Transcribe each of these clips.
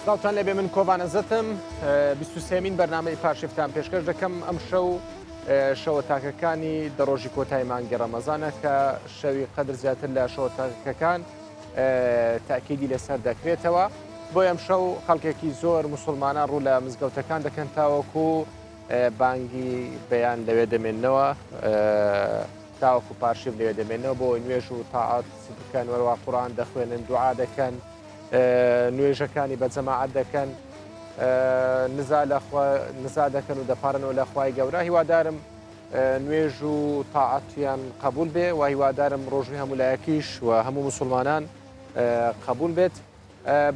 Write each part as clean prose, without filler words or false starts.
ساڵتان لەبێ من کۆڤانە زەتم 23مین بەرنامەی پاشیفتان پێشکەش دەکەم ئەم شەوە تاکەکانی دەڕۆژی کۆتای مانگی ڕەمەزانە کە شەوی قەدر زیاتر لە شەوە تاکەکان تاکیدی لەسەر دەکرێتەوە بۆ ئەم شەو خەڵکێکی زۆر موسڵمانان ڕوو لە مزگەوتەکان دەکەن تاوەکو بانگی بەیان لەوێ دەمێننەوە تاوەکو پاشیف لەوێ دەمێنەوە بۆ نوێژ و تاعات بکەن وەروا قورئان دەخوێنن دوعا دەکەن نوێژەکانی بە جەماعەت دەکەن نزا دەکەن و دەپارنەوە لە خوای گەورە هیوادارم نوێژ و تاعاتیان قبول بێ و هیوادارم ڕۆژنی هەمولایەکیش و هەموو مسلمانان قبول بێت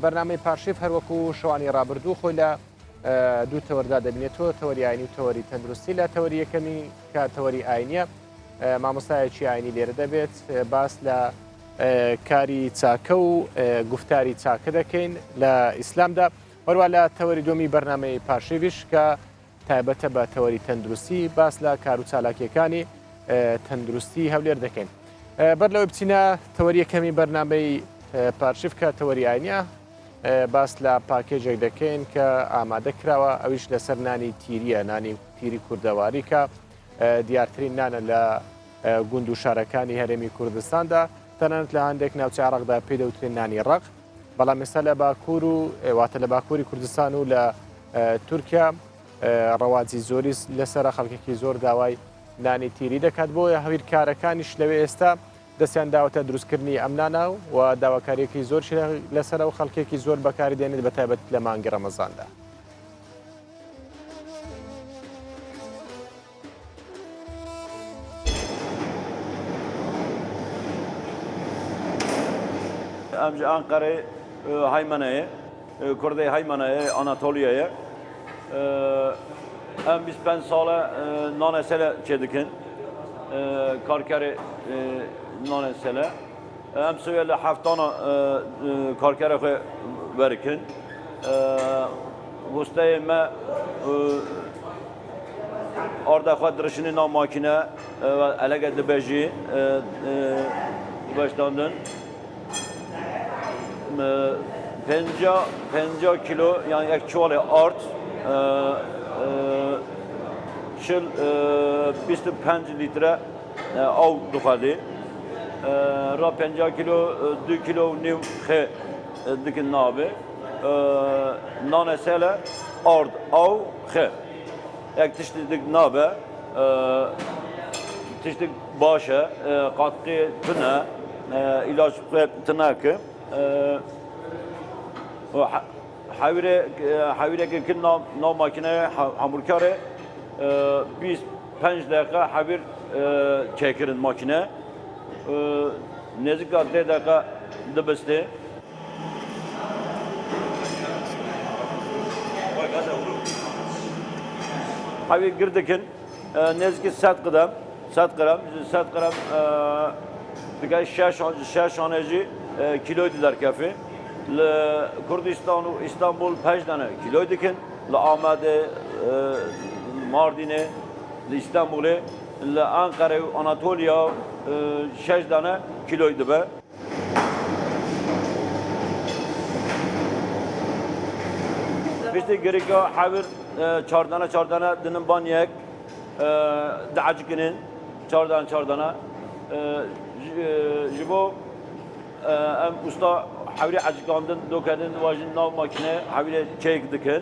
بەرنامەی پاشیف هەروەکو شەوانی ڕابردوو خۆی لە دوو تەوەردا دەبینێتەوە تەوەری ئاینی و تەوەری تەندروستی لە تەوەری یەکەمی کە تەوەری ئاینیە مامۆستایەکی ئاینی لێرە دەبێت باس لە کاری چاکە و گفتاری چاکە دەکەین لە ئیسلامدا وەروە لە تەوەری دومی بەرنامەی پاشیویش کە تایبەتە بە تەوەری تەندروستی باس لە کار و چالاکیەکانی تەندروستی هەولێر دەکەین بەر لەوە بچینە تەوەری یەکەمی بەرنامەی پاشیف کە تەوەری ئاینیە باس لە پاکێجێک دەکەین کە ئامادە کراوە ئەویش لەسەر نانی تیریە نانی تیری کوردەواری کە دیارترین نانە لە گوند و شارەکانی هەرێمی کوردستاندا تەنانەت لە هەندێک ناوچە عێراقدا پێ دەوترێن نانی ڕق بەڵام ئێستا لە باکوور و واتە لە باکووری کوردستان و لە تورکیا ڕەواجی زۆری لەسەر خەڵکێکی زۆر داوای نانی تیری دەکات بۆیە هەویرکارەکانیش لەوێ ئێستا دەستیان داوەتە دروستکردنی ئەم نانە و داواکاریەکی زۆر لەسەر و خەڵکێکی زۆر بەکاری دێنێت بەتایبەت لە مانگی ڕەمەزاندا. Em ji Ankara'yı Haymana'ya, Kurdey Haymana'ya, Anatolia'ya em 25 sala nanesele çedikin, karkeri nanesele. Em söyle haftana karkeri verikin. Vustayı me orada kadrışını na makine elege dibeji başlandın. 50 kilo yani ek çuvalı art şil 25 litre av dukadı ra 50 kilo 2 kilo new he dikin nabe nanesele art av he ek tiştik nabe tiştik başa katkı tına ilaç tınakı حاویره که نام ماکینه همورکاره 25 دقیقه حاویر چکرند ماکینه نزدیک 10 دقیقه دبسته حاویر گردکن نزدیک 100 gram دیگه 6 آنجی کیلوی در کافی لکردستان و استانبول 5 tane کیلوی دکن لآمده ماردینه لإستانبوله لأنقره و آناتولیا 6 tane کیلوی دبه بیشتر گریکا حاور 4 tane دنم بانیک دعج کنن 4 tane جبو ام usta حولی عجقاندن دوکدن واجن ناو ماکینه حولی چیک دکن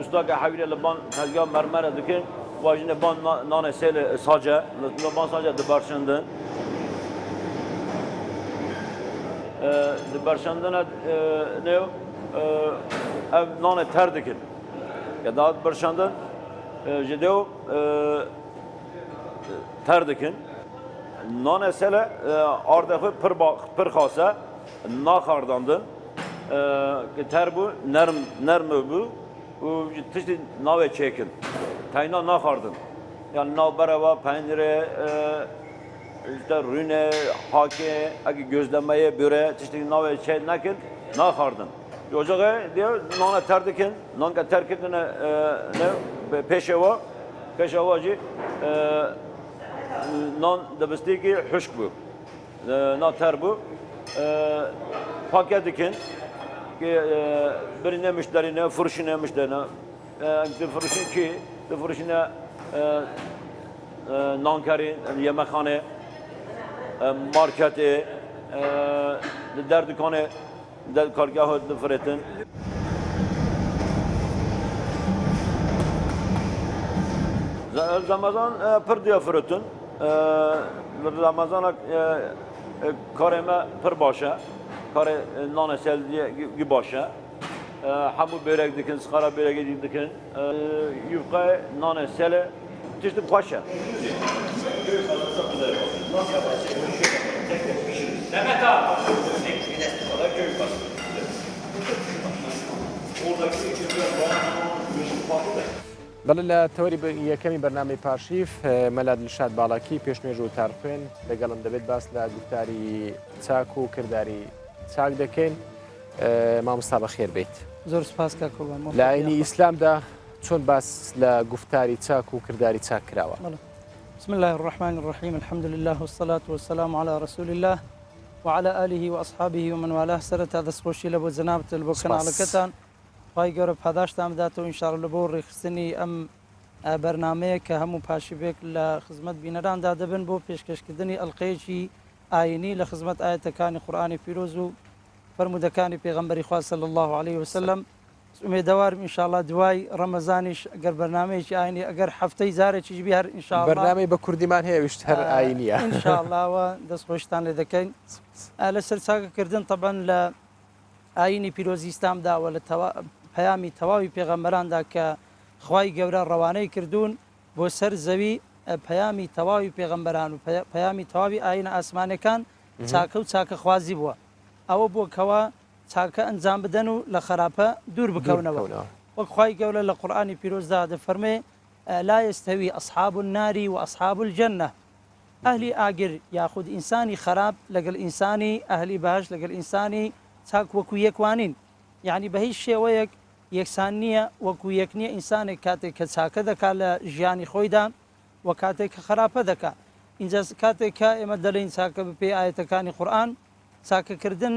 usta که حولی لبان تزگاه مرمر دکن واجن بان نان سیل ساجه لبان ساجه دبارشندن دبارشندن نیو ام نان تر دکن یا داد برشندن جدیو تر دکن نان سله آرده پر خاصه ناخارداندن که تر بو نرم بو و تشتی ناوه چکن تاینا ناخاردن yani nav bereva peynire işte rüne hake agi gözlemeye böre tişti nave şey nakin nakhardın ocağa diyor nana terdikin nanka terkitin ne peşevacı nan debisteki huşk bu na ter bu paketikin که برینه مشترینه فروشینه مشترینه فروشین کی فروشینه نانکاری یمخانه مارکت در دکان در کارگاه دفرتن رمضان پر دیا فرتن رمضان کار ما پر باشه کار نان سلدی باشه همو برگ دکن سخارا برگ دکن یوقع نان سل تشت باشه بەڵێ لە تەوەری یەکەمی بەرنامەی پاشیف مەلاد لشاد باڵاکی پێشنوێژ و تارخوێن لەگەڵم دەبێت باس لە گفتاری چاک و کردداری چاک دەکەین مامۆستا بەخێر بیت زۆر سپاس کاک قوربان لە ئاینی ئیسلامدا چۆن باس لە گفتاری چاک و کردداری چاک کراوە بسم الله الرحمن الرحيم الحمد لله والصلاة والسلام على رسول الله وعلى آله وأصحابه ومن والاه سرت هذا سخوشي لبو زنابت البوكن على كتان خواهی گەورە پاداشتان بداتەوە ئینشاءالله لە بۆ ڕێخستنی ئەم بەرنامەیە کە هەموو پاشیبێک لە خزمەت بینەراندا دەبن بۆ پێشکەشکردنی ئەڵقەیەکی ئاینی لە خزمەت ئاەتەکانی قورئانی پیرۆز و فەرمودەکانی پێغەمبەری خوا صلی الله عليه وسلم ئومێدەوارم ئینشاءالله دوای ڕەمەزانیش ئەگەر بەرنامەیەکی ئاینی ئەگەر هەفتەی زارێکیش بی هەر ئینشاءالله بەرنامەی بە کوردیمان هەیە ویشت هەر ئاینیە ئینشاءالله دەستخۆشتان لێ دەکەین لەسەر چاکەکردن طبعا لە ئاینی پیرۆزی ئیسلامداوە لە پەیامی تەواوی پێغەمبەراندا کە خوای گەورە ڕەوانەی کردوون بۆ سەر زەوی پەیامی تەواوی پێغەمبەران و پەیامی تەواوی ئاینە ئاسمانەکان چاکە و چاکە خوازی بووە ئەوە بووکەوە چاکە ئەنجام بدەن و لە خراپە دوور بکەونەوە وەک خوای گەورە لە قورئانی پیرۆزدا دەفەرمێ لا يستوي أصحاب النار وأصحاب الجنة ئەهلی ئاگر یاخود ئینسانی خراپ لەگەڵ ئینسانی ئەهلی باش لەگەڵ ئینسانی چاک وەکو یەکوانین یعنی بە هیچ شێوەیەک یەکسان نییە وەکو یەک نییە ئینسانێک کاتێک کە چاکە دەکات لە ژیانی خۆیدا و کاتێک کە خراپە دەکات اینجا کاتێک کە ئێمە دەڵێن چاکە بپێ ئاەتەکانی قورئان چاکەکردن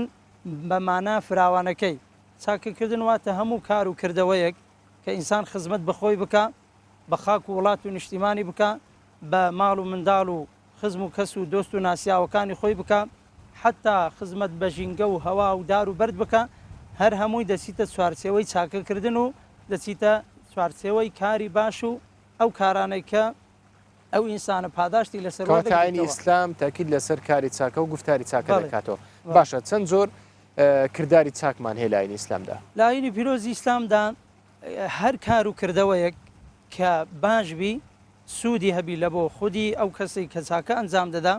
بەمانە فراوانەکەی چاکەکردن واتە هەموو کار و کردەوەیەک کە ئینسان خزمەت بەخۆی بکە بە خاک و وڵات و نیشتیمانی بکە بە ماڵ و منداڵ و خزم و کەس و دۆست و ناسیاوەکانی خۆی بکە حتا خزمەت بە ژینگە و هەوا و دار و بەرد بکە هەر هەمووی دەچیتە چوارچێوەی چاکەکردن و دەچیتە چوارچێوەی کاری باش و ئەو کارانەی کە ئەو ئینسانە پاداشتی لەسەر کاتانی ئیسلام تاکید لەسەر کاری چاکە و گفتاری چاکە دەکاتەوە باشە چەند زۆر کردداری چاکمان هەیە لە ئاینی ئیسلامدا لە ئاینی پیرۆزی ئیسلامدا هەر کار و کردەوەیەک کە باشبی سوودی هەبی لە بۆ خودی ئەو کەسی کە چاکە ئەنجام دەدا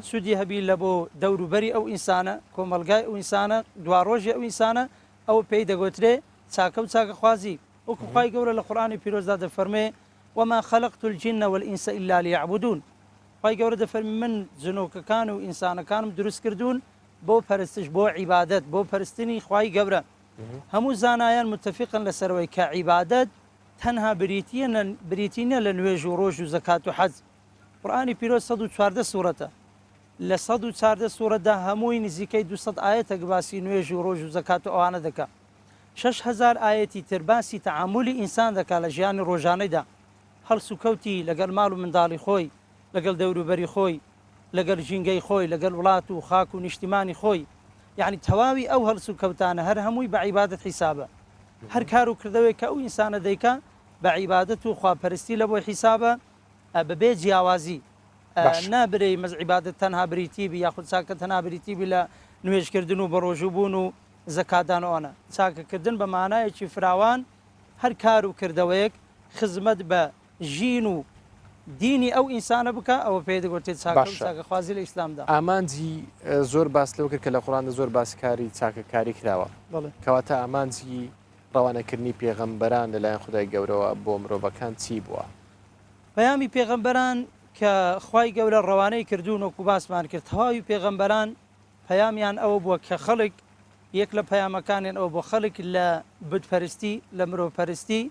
سوودی هەبی لە بۆ دەوروبەری ئەو ئینسانە کۆمەلگای ئەو ئینسانە دواڕۆژی ئەو ئینسانە ئەوە پێی دەگوترێ چاکە و چاکە خوازی وەکو خوای گەورە لە قورئانی پیرۆزدا دەفەرمێ وما خلقت الجن والإنس إلا ليعبدون خوای گەورە دەفەرمێ من جنۆکەکان و ئینسانەکانم دروست کردوون بۆ پەرستش بۆ عیبادەت بۆ پەرستنی خوای گەورە هەموو زانایان متفقن لەسەرەوەی کە عیبادەت تەنها بریتینە لە نوێژ و ڕۆژ و زەکات و حەج قورئانی پیرۆز 114 سوورەتە لە 114 سوورەتدا هەمووی نزیکەی 200 ئاەتە باسی نوێژ و ڕۆژ و زەکات و ئەوانە دەکات 6,000 ئاەتی تر باسی تەعاملی ئینسان دەکات لە ژیانی ڕۆژانەیدا هەڵس و کەوتی لەگەڵ ماڵ و منداڵی خۆی لەگەڵ دەوروبەری خۆی لەگەڵ ژینگەی خۆی لەگەڵ وڵات و خاک و نیشتیمانی خۆی یعنی تەواوی ئەو هەڵس و کەوتانە هەر هەمووی بە عیبادەت حیسابە هەر کار و کردەوەی کە ئەو ئینسانە دەیکا بە عیبادەت و خواپەرستی لە بۆی حیسابە بەبێ جیاوازی نابرێ مەز عیبادەت تەنها بریتیبی یاخود چاکە تەنها بریتیبی لە نوێژکردن و بە ڕۆژوبوون و زەکاتدانەوەنە چاکەکردن بە مانایەکی فراوان هەر کار و کردەوەیەک خزمەت بە ژین و دینی ئەو ئینسانە بکە ئەوە پێ دەگوتێت چاکەخوازی لە ئیسلامدا ئامانجی زۆر باس لەوە کرد کە لە قوڕاندا زۆر باسکاری چاکەکاری کراوە کەواتە ئامانجی ڕەوانەکردنی پێغەمبەران لەلایەن خودای گەورەوە بۆ مرۆڤەکان چی بووە پەیامی پێغەمبەران کە خوای گەورە ڕەوانەی کردوون وەکو باسمان کرد تەواوی پێغەمبەران پەیامیان ئەوە بووە کە خەڵک یەک لە پەیامەکانیان ئەوە بۆ خەڵک لە بتپەرستی لە مرۆڤپەرستی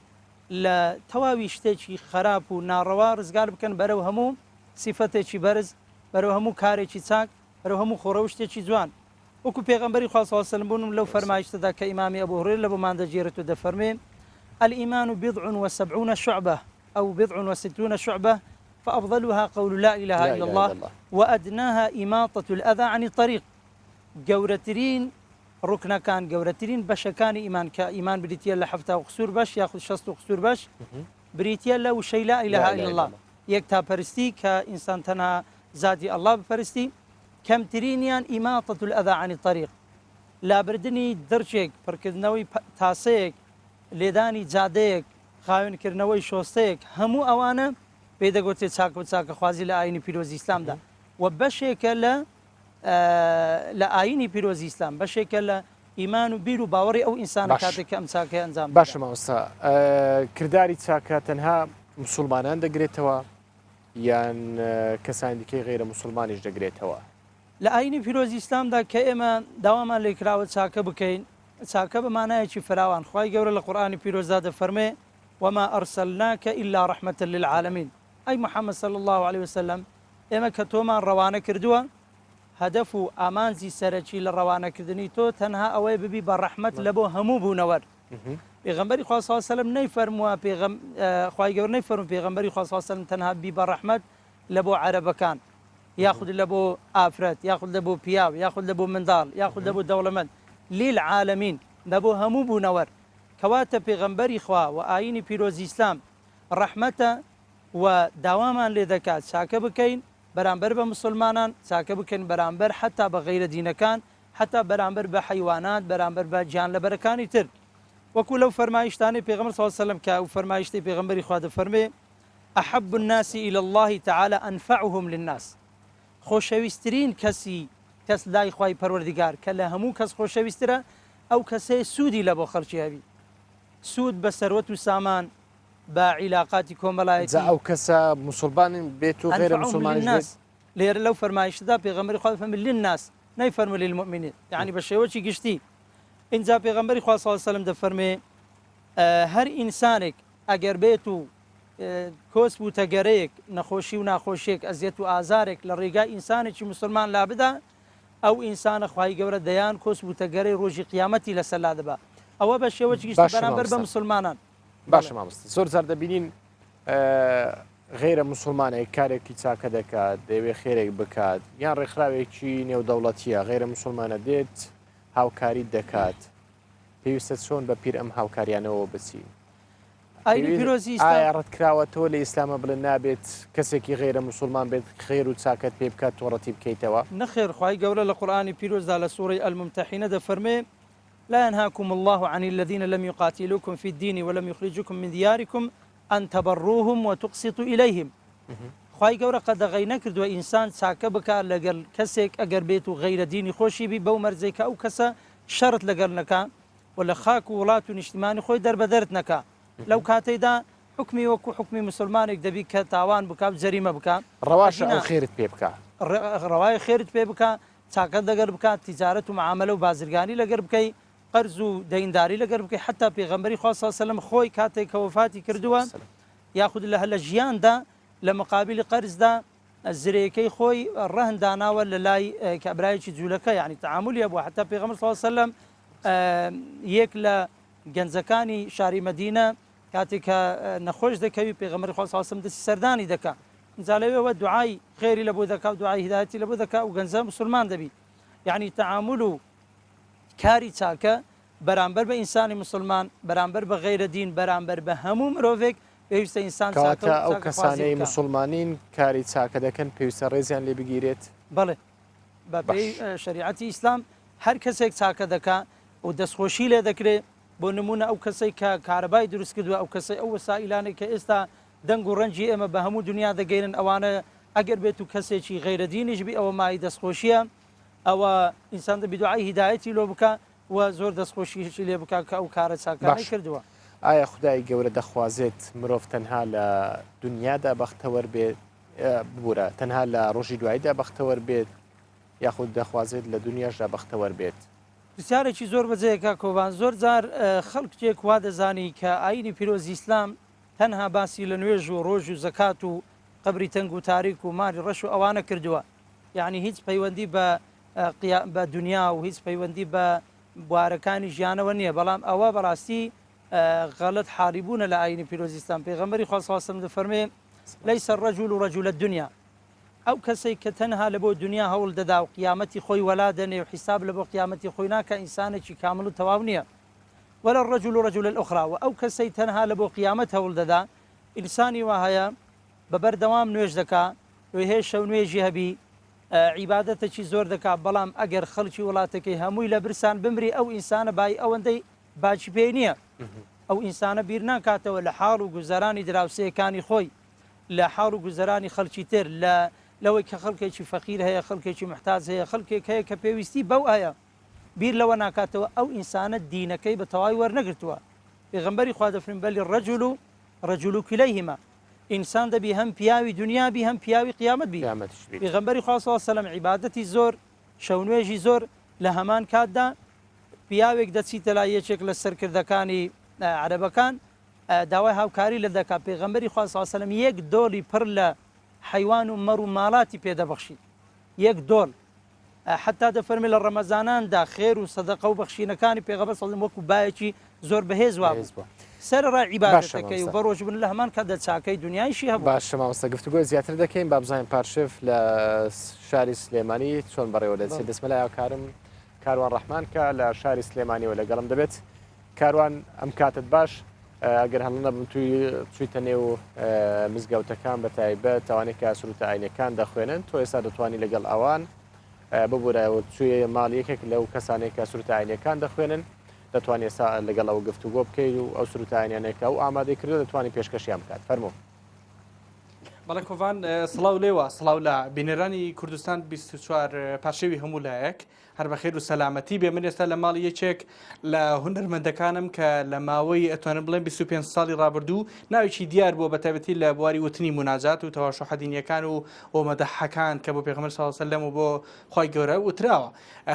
لە تەواوی شتێکی خراپ و ناڕەوا ڕزگار بکەن بەرەو هەموو سیفەتێکی بەرز بەرەو هەموو کارێکی چاک بەرەو هەموو خۆڕە و شتێکی جوان وەکو پێغەمبەری خوا صلی الله علیه و سلم بوونم لەو فەرمایشتەدا کە ئیمامی ئەبو هورەیرە لە بۆ مادەگێڕێت و دەفەرمێ الإيمان بضع وسبعون شعبة أو بضع وستون شعبة فأفضلها قول لا إله إلا الله وأدناها إماطة الأذى عن الطريق جورترين ركنا كان جورترين باش كان إيمان كإيمان بريتيا لحفته وقصور باش ياخذ شصت وقصور باش بريتيا له شيء لا إله إلا الله يكتا برستي كإنسان تنا زادي الله بفرستي كم ترينيان إماطة الأذى عن الطريق لا بردني درجك بركدنوي تاسيك لێدانی جادەیەک خاوێنکردنەوەی شۆستەیەک هەموو ئەوانە پێدەگوتێت چاک و چاکە خوازی لە ئاینی پیرۆزی ئیسلامدا و بەشێکە لە ئاینی پیرۆزی ئیسلام بەشێکە لە ئیمان و بیر و باوەڕی ئەو ئینسانە کاتێک کە ئەم چاکەی ئەنجام باشە مامۆستا کردداری چاکە تەنها مسلمانان دەگرێتەوە یان کەسانی دیکەی غیرە مسلمانیش دەگرێتەوە لە ئاینی پیرۆزی ئیسلامدا کە ئێمە داوامان لێکراوە چاکە بکەین چاکە بەمانایەکی فراوان خوای گەورە لە قورئانی پیرۆزدا دەفەرمێ وما أرسلناك إلا رحمة للعالمين أي محمد صلى الله عليه وسلم ئێمە کە تۆمان ڕەوانە کردووە هەدەف و ئامانزی سەرەکی لە ڕەوانەکردنی تۆ تەنها ئەوەی ببی بە ڕەحمەت لە بۆ هەموو بوونەوە پێغەمبەری خوا صلی الله علیه و سلم نەیفەرمووە خوای گەورە نەیفەرموو پێغەمبەری خوا صلی الله علیه و سلم تەنها بی بە ڕەحمەت لە بۆ عەرەبەکان یاخود لە بۆ ئافرەت یاخود لە بۆ پیاو یاخود لە بۆ منداڵ یاخود لە بۆ دەوڵەمەند للعالمین لە بۆ هەموو بوونەوەر کەواتە پێغەمبەری خوا و ئاینی پیرۆزی ئیسلام ڕەحمەتە و داوامان لێ دەکات چاکە بکەین بەرامبەر بە مسلمانان چاکە بکەین بەرامبەر حتا بە غەیرە دینەکان حتا بەرامبەر بە حەیوانات بەرامبەر بە گیانلەبەرەکانی تر وەکو لەو فەرمایشتانەی پێغەمبەر صلی الله علیه و سلم کە ئەو فەرمایشتەی پێغەمبەری خوا دەفەرمێ أحب الناس إلى الله تعالى أنفعهم للناس خۆشەویستترین کەس لای خوای پەروەردیگار کە لە هەموو کەس خۆشەویستترە ئەو کەسەیە سوودی لە بۆ خەڵکی هەبی سوود بە سەروەت و سامان بە عیلاقاتی کۆمەڵایەتی ئەو کەسە مسلمانین بێت و غیرە مسلمانیش لێرە لەو فەرمایشتدا پێغەمبەری خوا دەفەرمێ للناس نەیفەرموو للمؤمنین یعنی بە شێوەیەکی گشتی اینجا پێغەمبەری خوا صلی الله علیه و سلم دەفەرمێ هەر ئینسانێک ئەگەر بێت و کۆس بوو تەگەرەیەک نەخۆشی و ناخۆشیێک ئەزیەت و ئازارێک لە ڕێگای ئینسانێکی مسلمان لا بدا ئەو ئینسانە خوای گەورە دەیان کۆس بوو تەگەرەی ڕۆژی قیامەتی لەسەر لا دەبا ئەوە بە شێوەیەکی گشتی بەرامبەر بە مسلمانان باشە مامۆستا زۆر جار دەبینین غیرە مسلمانێک کارێکی چاکە دەکات دەیەوێت خێرێک بکات یان ڕێکخراوێکی نێودەوڵەتیە غیرە مسلمانە دێت هاوکاری دەکات پێویستە چۆن بە پیر ئەم هاوکاریانەوە بچین ئاینی پیرۆزی ئایا ڕەتکراوەتەوە لە ئیسلامە بڵێن نابێت کەسێکی غیرە مسلمان بێت خێر و چاکەت پێ بکات تۆڕەتی بکەیتەوە نەخێر خوای گەورە لە قورئانی پیرۆزدا لە سوورەی ئەلممتەحینە دەفەرمێ لا ينهاكم الله عن الذين لم يقاتلوكم في الدين ولم يخرجوكم من دياركم أن تبروهم وتقسطوا إليهم خوای گەورە قەدەغەی نەکردووە ئینسان چاکە بکات لەگەڵ کەسێک ئەگەر بێت و غەیرە دینی خۆشی بی بەو مەرجەی کە ئەو کەسە شەرت لەگەڵ نەکا و لە خاک و وڵات و نیشتیمانی خۆی دەربەدەرت نەکا لەو کاتەیدا حکمی وەکو حکمی مسلمانێک دەبی کە تاوان بکات جەریمە بکات ڕەواشە ئەو خێرت پێ بکات ڕەوای خێرت پێ بکات چاکە دەگەر بکات تیجارەت و معاملە و بازرگانی لەگەر بکەی قەرز و دەینداری لەگەر بکەی حتا پێغەمبەری خوا صلی الله علیه و سلم خۆی کاتێک کە وفاتی کردووە یاخود لە ژیاندا لە مقابلی قەرزدا زرێکەی خۆی ڕەهن داناوە لە لای کابرایەکی جوولەکە یعنی تعاملی هەبووە حتا پێغەمبەر صلی الله علیه و سلم یەک لە گەنجەکانی شاری مەدینە کاتێک کە نەخۆش دەکەوی پێغەمبەری خوا صلی الله علیه و سلم دەستی سەردانی دەکا اینجا لەوێەوە دوعای خێری لە بۆ دەکا و دوعای هیدایەتی لە بۆ دەکا و گەنجە مسلمان دەبی یعنی تعامل و کاری چاکە بەرامبەر بە ئینسانی مسلمان بەرامبەر بە غەیرە دین بەرامبەر بە هەموو مرۆڤێک پێویستە ئینسان چاکە ئەو کەسانەی مسلمانین کاری چاکە دەکەن پێویستە ڕێزیان لێ بگیرێت بەڵێ بە پێی شریعەتی ئیسلام هەر کەسێک چاکە دەکا و دەستخۆشی لێ دەکرێت بۆ نمونە ئەو کەسەی کە کارەبای دروست کردووە ئەو کەسەی ئەو وەسائلانەی کە ئێستا دەنگ و ڕەنجی ئێمە بە هەموو دنیا دەگەێنن ئەوانە ئەگەر بێت و کەسێکی غەیرە دینیش بی ئەوە مای دەستخۆشیە ئەوە ئینسان دەبی دوعای هیدایەتی لۆ بکە و زۆر دەستخۆشیشی لێ بکە کە ئەو کارە چاکانەی کردووە ئایا خدای گەورە دەخوازێت مرۆڤ تەنها لە دنیادا بەختەوەر بێت ببوورە تەنها لە ڕۆژی دواییدا بەختەوەر بێت یاخود دەخوازێت لە دنیاشدا بەختەوەر بێت پرسیارێکی زۆر بەجێیەکە کۆبان زۆر جار خەڵکێک وا دەزانی کە ئاینی پیرۆزی ئیسلام تەنها باسی لە نوێژ و ڕۆژ و زەکات و قبری تەنگ و تاریک و ماری ڕەش و ئەوانە کردووە یعنی هیچ پەیوەندی بە بە دنیا و هیچ پەیوەندی بە بوارەکانی ژیانەوە نییە بەڵام ئەوە بەڕاستی غەڵەت حاریبوونە لە ئاینی پیرۆزیستان پێغەمبەری خوا صلی الله علیه و سلم دەفەرمێ لەیسە الرەجل رەجولە الدنیا ئەو کەسێک کە تەنها لە بۆ دنیا هەوڵ دەدا و قیامەتی خۆی وەلا دەنێ و حیساب لە بۆ قیامەتی خۆی ناکە ئینسانێکی کامل و تەواو نییە ولا الرجل رجل الأخرى وأو كسي تنها لبو قيامتها ولددا إنساني وهايا ببردوام نوێژ دەکا هێشە و نوێژی هەبی عیبادەتێکی زۆر دەکا بەڵام ئەگەر خەڵکی وڵاتەکەی هەمووی لە برسان بمری ئەو ئینسانە بای ئەوەندەی باچی پێ نییە ئەو ئینسانە بیر ناکاتەوە لە حاڵ و گوزەرانی دراوسەیەکانی خۆی لە حاڵ و گوزەرانی خەڵکی تر لەوەی کە خەڵکێکی فەقیر هەیە خەڵکێکی محتاج هەیە خەڵکێک هەیە کە پێویستی بەو ئاە بیر لەوە ناکاتەوە ئەو ئینسانە دینەکەی بە تەواوی وەرنەگرتووە پێغەمبەری خوا دەفرین بەلی ڕەجول کلەیهما ئینسان دەبی هەم پیاوی دنیابی هەم پیاوی قیامەت بی پێغەمبەری خوا صلی الله علیه و سلم عیبادەتی زۆر شەونوێژی زۆر لە هەمان کاتدا پیاوێک دەچیتە لای یەکێک لە سەرکردەکانی عەرەبەکان داوای هاوکاری لە دەکات پێغەمبەری خوا صلی الله علیه و سلم یەک دۆڵی پڕ لە حیوان و مەڕ و ماڵاتی پێدەبەخشی یەک دۆڵ حتا دەفەرمی لە ڕەمەزاناندا خێر و سەدەقە و بەخشینەکانی پێغەمبەر صلی الله علیه و سلم وەکو بایەکی زۆر بەهێز وا سەرڕای عیبادەتەکەی و بەڕۆژبوون لە هەمان کاتدا چاکەی دنیایشی هەبوو. باشە مامۆستا گفتوگۆی زیاتر دەکەین با بزانین پارشێف لە شاری سلێمانی چۆن بەڕێوە دەچێت دەستمە لای کارم کاروان ڕەحمان کە لە شاری سلێمانیەوە لەگەڵم دەبێت کاروان ئەم کاتت باش ئەگەر هەڵە بم توی چوویتە نێو مزگەوتەکان بە تایبەت تەوانێت کە سروتە ئاینەکان دەخوێنن تۆ ئێستا دەتوانانی لەگەڵ ئەوان ببوورایەوە توێ ماڵ یەکێک لەو کەسانێک کە سروتە ئاینەکان دەخوێنن دەتوانێت ئێستا لەگەڵ ئەوە گفتوگۆ بکەیت و ئەو سروتە ئاینانێکە و ئامادەی کردو دەتوانانی پێشکەشیان بکات فەرموو. بەڵێ کۆڤان سڵاو لێوە سڵاو لە بینێرانی کوردستان 24 پاشێوی هەموو لایەک هەر بەخێر و سەلامەتی بێ من ئێستا لە ماڵی یەکێک لە هونەرمەندەکانم کە لە ماوەی ئەتوانم بڵێن 25 ساڵی ڕابردوو ناوێکی دیار بووە بە تایبەتی لە بواری وتنی مناجات و تەواشوح دینیەکان و مەدەحەکان کە بۆ پێغەمبەر صلی الله علیه و سلم و بۆ خی گەورە وتراوە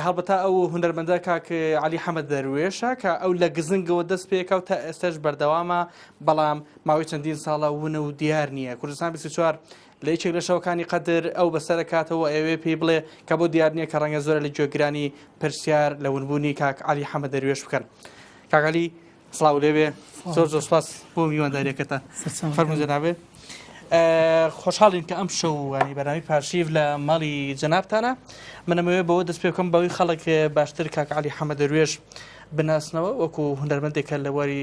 هەڵبەتا ئەو هونەرمەندە کاک عەلی حەمەد دەروێشە کە ئەو لە گزنگەوە دەست پێکەوت تا ئێستاش بەردەوامە بەڵام ماوەی چەندین ساڵە ونە و دیار نییە کوردستان 24 لە یەکێک لە شەوەکانی قەدر ئەو بەسەر کاتەوە ئەوێ پێی بڵێ کە بۆ دیار نییە کە ڕەنگە زۆرە لە گوێگرانی پرسیار لە ونبوونی کاک عەلی حەمەد دەروێش بکەن. کاک عەلی سڵاو لێبێ زۆر زۆر سوپاس بۆ میوانداریەکەتان فەرموو جەنابێ. خۆشحاڵین کە ئەم شەو ینی بەنامی پارشیف لە ماڵی جەنابتانە منەمەوێ بەوە دەست پێ بکەم بەوەی خەڵک باشتر کاک عەلی حەمەد دەروێش بناسنەوە وەکو هونەرمەندێکە لە وەری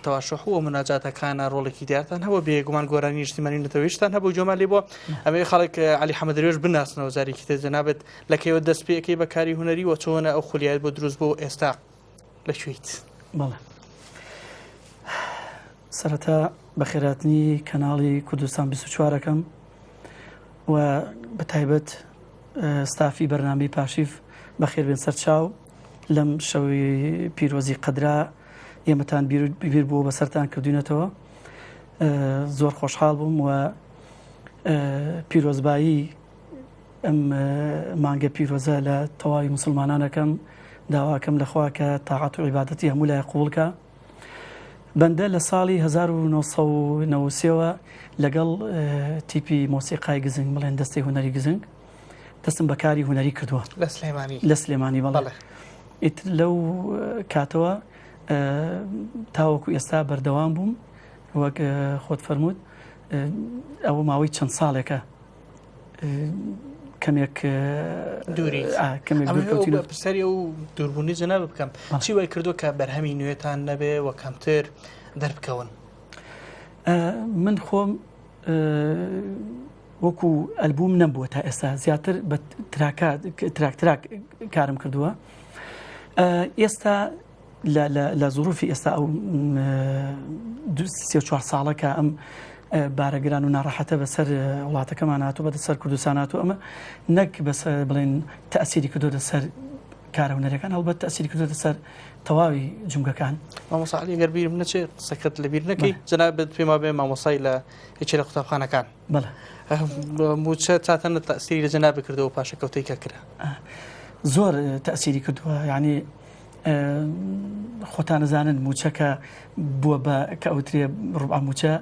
تەواشوح و مناجاتەکانە ڕۆڵێکی دیارتان هەبوو بێگومان گۆرانی نیشتیمانی نەتەوەیشتان هەبوو جۆمالی بۆ ئەمەی خەڵک عەلی حەمەد دەروێش بناسنەوە زارێکی تر جەنابێت لە کەیوە دەست پێکەی بەکاری هونەری و چۆنە ئەو خولیایەت بۆ دروست بۆ ئێستا لەکوێیت. بەڵێ سەرەتا بەخێراتنی کەناڵی کوردستان 24ەکەم و بە تایبەت ستافی بەرنامەی پاشیف بەخێر بێن سەرچاو لەم شەوی پیرۆزی قەدرا ئێمەتان بیر بوو بەسەرتان کردوینەتەوە زۆر خۆشحاڵ بووم و پیرۆزبایی ئەم مانگە پیرۆزە لە تەواوی مسلمانانەکەم داواکەم لەخوا کە تاعات و عیبادەتی هەموو لای قوڵکە بەندە لە ساڵی 1993ەوە لەگەڵ تیپی مۆسیقای گزنگ بڵێن دەستی هونەری گزنگ دەستم بەکاری هونەری کردووە لە سلێمانی بەڵێ ئیتر لەو کاتەوە تاوەکو ئێستا بەردەوام بووم وەک خۆت فەرمووت ئەوە ماوەی چەند ساڵێکە کەمێک پرسیاری و دووربوونی جەناب بکەم چی وای کردو کە بەرهەمی نوێتان نەبێ و کەمتر دەربکەون. من خۆم وەکو ئەلبوم نەبووە تا ئێستا زیاتر بە تراک کارم کردووە ئێستا لە زوروفی ئێستا ئەو 34 ساڵەکە ئەم بارەگران و ناڕەحەتە بەسەر وڵاتەکەمان هاتووە بەسەر کوردستان هاتووە ئەمە نەک بەسەر بڵێن تەئسیری کردو دەسەر کارە هونەرەکان هەڵبەت تەئسیری کردو دەسەر تەواوی جومگەکان. مامۆستا عەلی گەر بیرم نەچێت قسەکەت لەبیر نەکەی جەنابێت پێما بێ مامۆسای لە هیچێ لە قوتابخانەکان بەڵێ موچە چاتەنە تەئسیری لە جەنابێ کردەوە پاشەکەوتەی کە کرا زۆر تەئسیری کردووە یعنی خۆتان نەزانن موچەکە بووە بە کە ئەوترێ ڕوبع موچە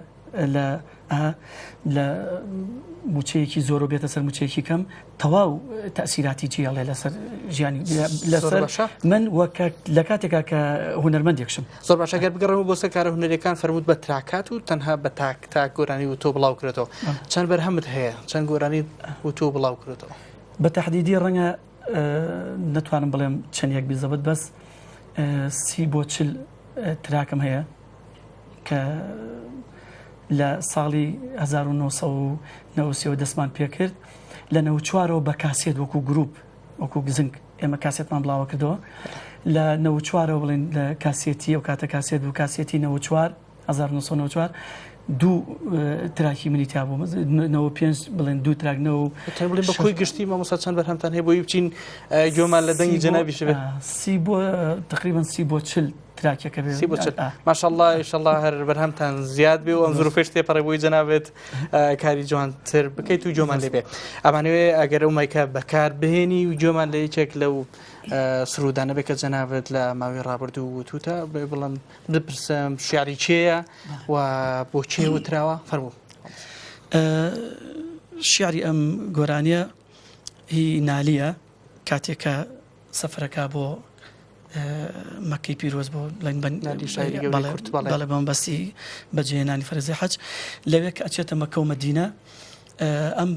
لە لە موچەیەکی زۆر و بێتە سەر موچەیەکی کەم تەواو تەسیراتی جیاڵێ لەسەر ژیانی لەسەر من لە کاتێکا کە هونەرمەندێکشم زۆر باش ئەگەر بگەڕەوە بۆ سەر کارە هونەرەکان فەرمووت بە تراکات و تەنها بە تاک گۆرانی و تۆ بڵاو کرێتەوە چەند بەرهەمت هەیە چەند گۆرانی و تۆ بڵاو کرێتەوە بە تەحدیدی ڕەنگە نتوانم بڵێم چەندێک بیزەبت بەس 30 بۆ 40 تراکم هەیە کە لە ساڵی 1990 دەستمان پێکرد لە 94ەوە بە کاسێت وەکو گروپ وەکو گزنگ ئێمە کاسێتمان بڵاوە کردەوە لە 94ەوە بڵێن لە کاسێتی ئەو کاتە کاسێت و کاسێتی 1994 دوو تراکی منیتا بوو 95 بڵێن دوو تراکنەوە بڵێن بە کۆی گشتی مامۆستا چەند بەرهەمتان هەیە بۆی بچین گوێمان لە دەنگی جەنابی شەوێ 30 بۆ تقریبا 30 بۆ 40 تراکێکە بێت ماشەڵڵا ئینشەڵڵا هەر بەرهەمتان زیاد بێ و ئەم زروفێش تێپەڕێ بۆی جەنابێت کاری جوانتر بکەیت و گوێمان لێ بێ ئەمانوێ ئەگەر ئەو مایکە بەکار بهێنی و گوێمان لە یەکێک لەو سرودانە بێت کە جەنابێت لە ماوەی ڕابردوو وتوتە بڵم بپرسم شیعری چێیە و بۆ چێ وتراوە فەرموو شیعری ئەم گۆرانیە هی نالیە کاتێکە سەفرەکە بۆ مەکەی پیرۆز بۆ بەڵێ بەم بەستی بەجێهێنانی فەرزەی حەج لەوێ کە ئەچێتە مەکە و مەدینە ئەم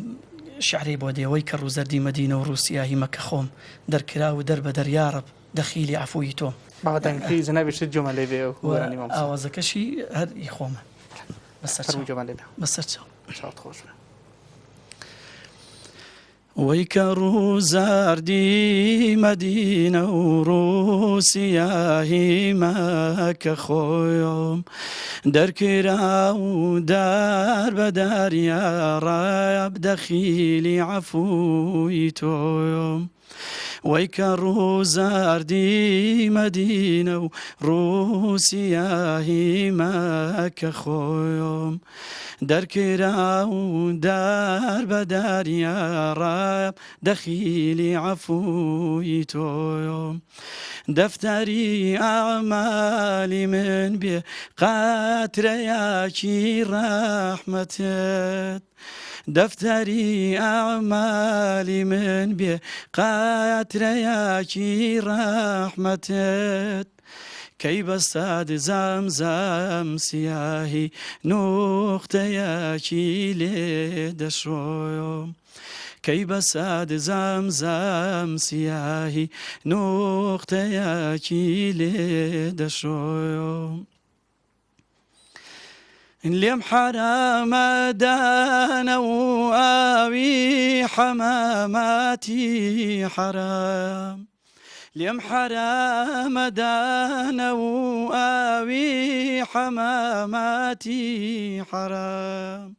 شعری بۆ دێەوەی کە ڕووزەردی مەدینە و رووسیاهی مەکە خۆم دەرکرا و دەر بە دەریارب دەخیلی عفووی تۆم باوەدەنگی جەنابیشت جۆمە لێ بێ ئاوازەکەشی هەر ئی خۆمە بەسەر چاوت خۆش وەی کە ڕووزاردی مەدینە و ڕووسیاهی مەکە خۆم دەرکرا و دار بە دەریاڕەب دەخیلی عەفووی تۆم وەی کە ڕووزاردی مەدینە و ڕووسیاهی مەکە خۆم دەرکرا و دار بە دەریاڕەب دەخیلی عەفووی تۆم دەفتەری ئەعمالی من بێ قاترەیەکی ڕەحمەتت دەفتەری ئەعمالی من بێ قاترەیەکی ڕەحمەتت کەی بەستاد زەمزەم سیاهی نوختەیەکی لێ دەشۆم کەی بەساد زەمزەم سیاهی نوختەیەکی لێ دەشۆم لێم حرامە دانە و ئاوی حەماماتی حرام لێم حرامە دانە و ئاوی حەماماتی حرام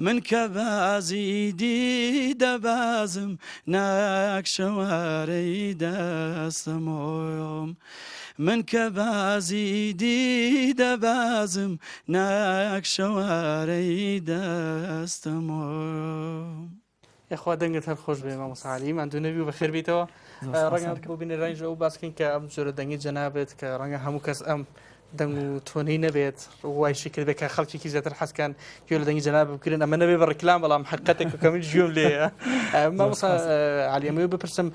من کە بازی دیدەبازم ناک شەوارەی دەستەمۆم من کە بازی دیدەبازم ناک شەوارەی دەستەمۆم یخوا دەنگت هەر خۆش بێ مامۆستا عەلی ماندوو نەبی و بەخێر بیتەوە ڕەنگە بۆ بینەرانی ئەو باسکەین کە ئەم جۆرە دەنگی جەنابێت کە ڕەنگە هەموو کەس ئەم دەنگ و تۆنەی نەبێت وای شکل بێت کە خەڵکێکی زیاتر حەزکان گوێ لە دەنگی جەناب بکرێن ئەمە نەبێ بە ڕیکلام بەڵام حقیقەتێک کەمن گوێم لێیە مامۆستا عەلی ئەمەوێ بپرسم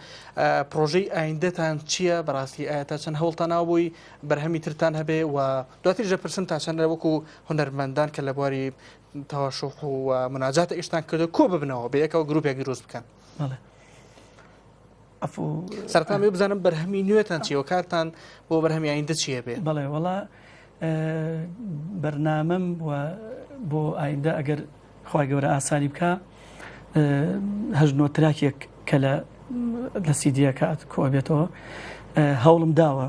پرۆژەی ئایندەتان چییە بەڕاستی ئایا تا چەند هەوڵتان ناوە بۆی بەرهەمی ترتان هەبێ و دواتر ژە پرسم تا چەند وەکو هونەرمەندان کە لە بواری تەواشوح و مناجاتە ئیشتان کردو کۆ ببنەوە بە یەکەوە گروپێک دروست بکەن سەرەتا مێ بزانم بەرهەمی نوێتان چیەوە کارتان بۆ بەرهەمی ئایندە چییە بێ بەڵێ وەڵا بەرنامەم و بۆ ئایندە ئەگەر خوای گەورە ئاسانی بکە هەژنۆ تراکێک کە لە سیدیەکە کۆ بێتەوە هەوڵم داوە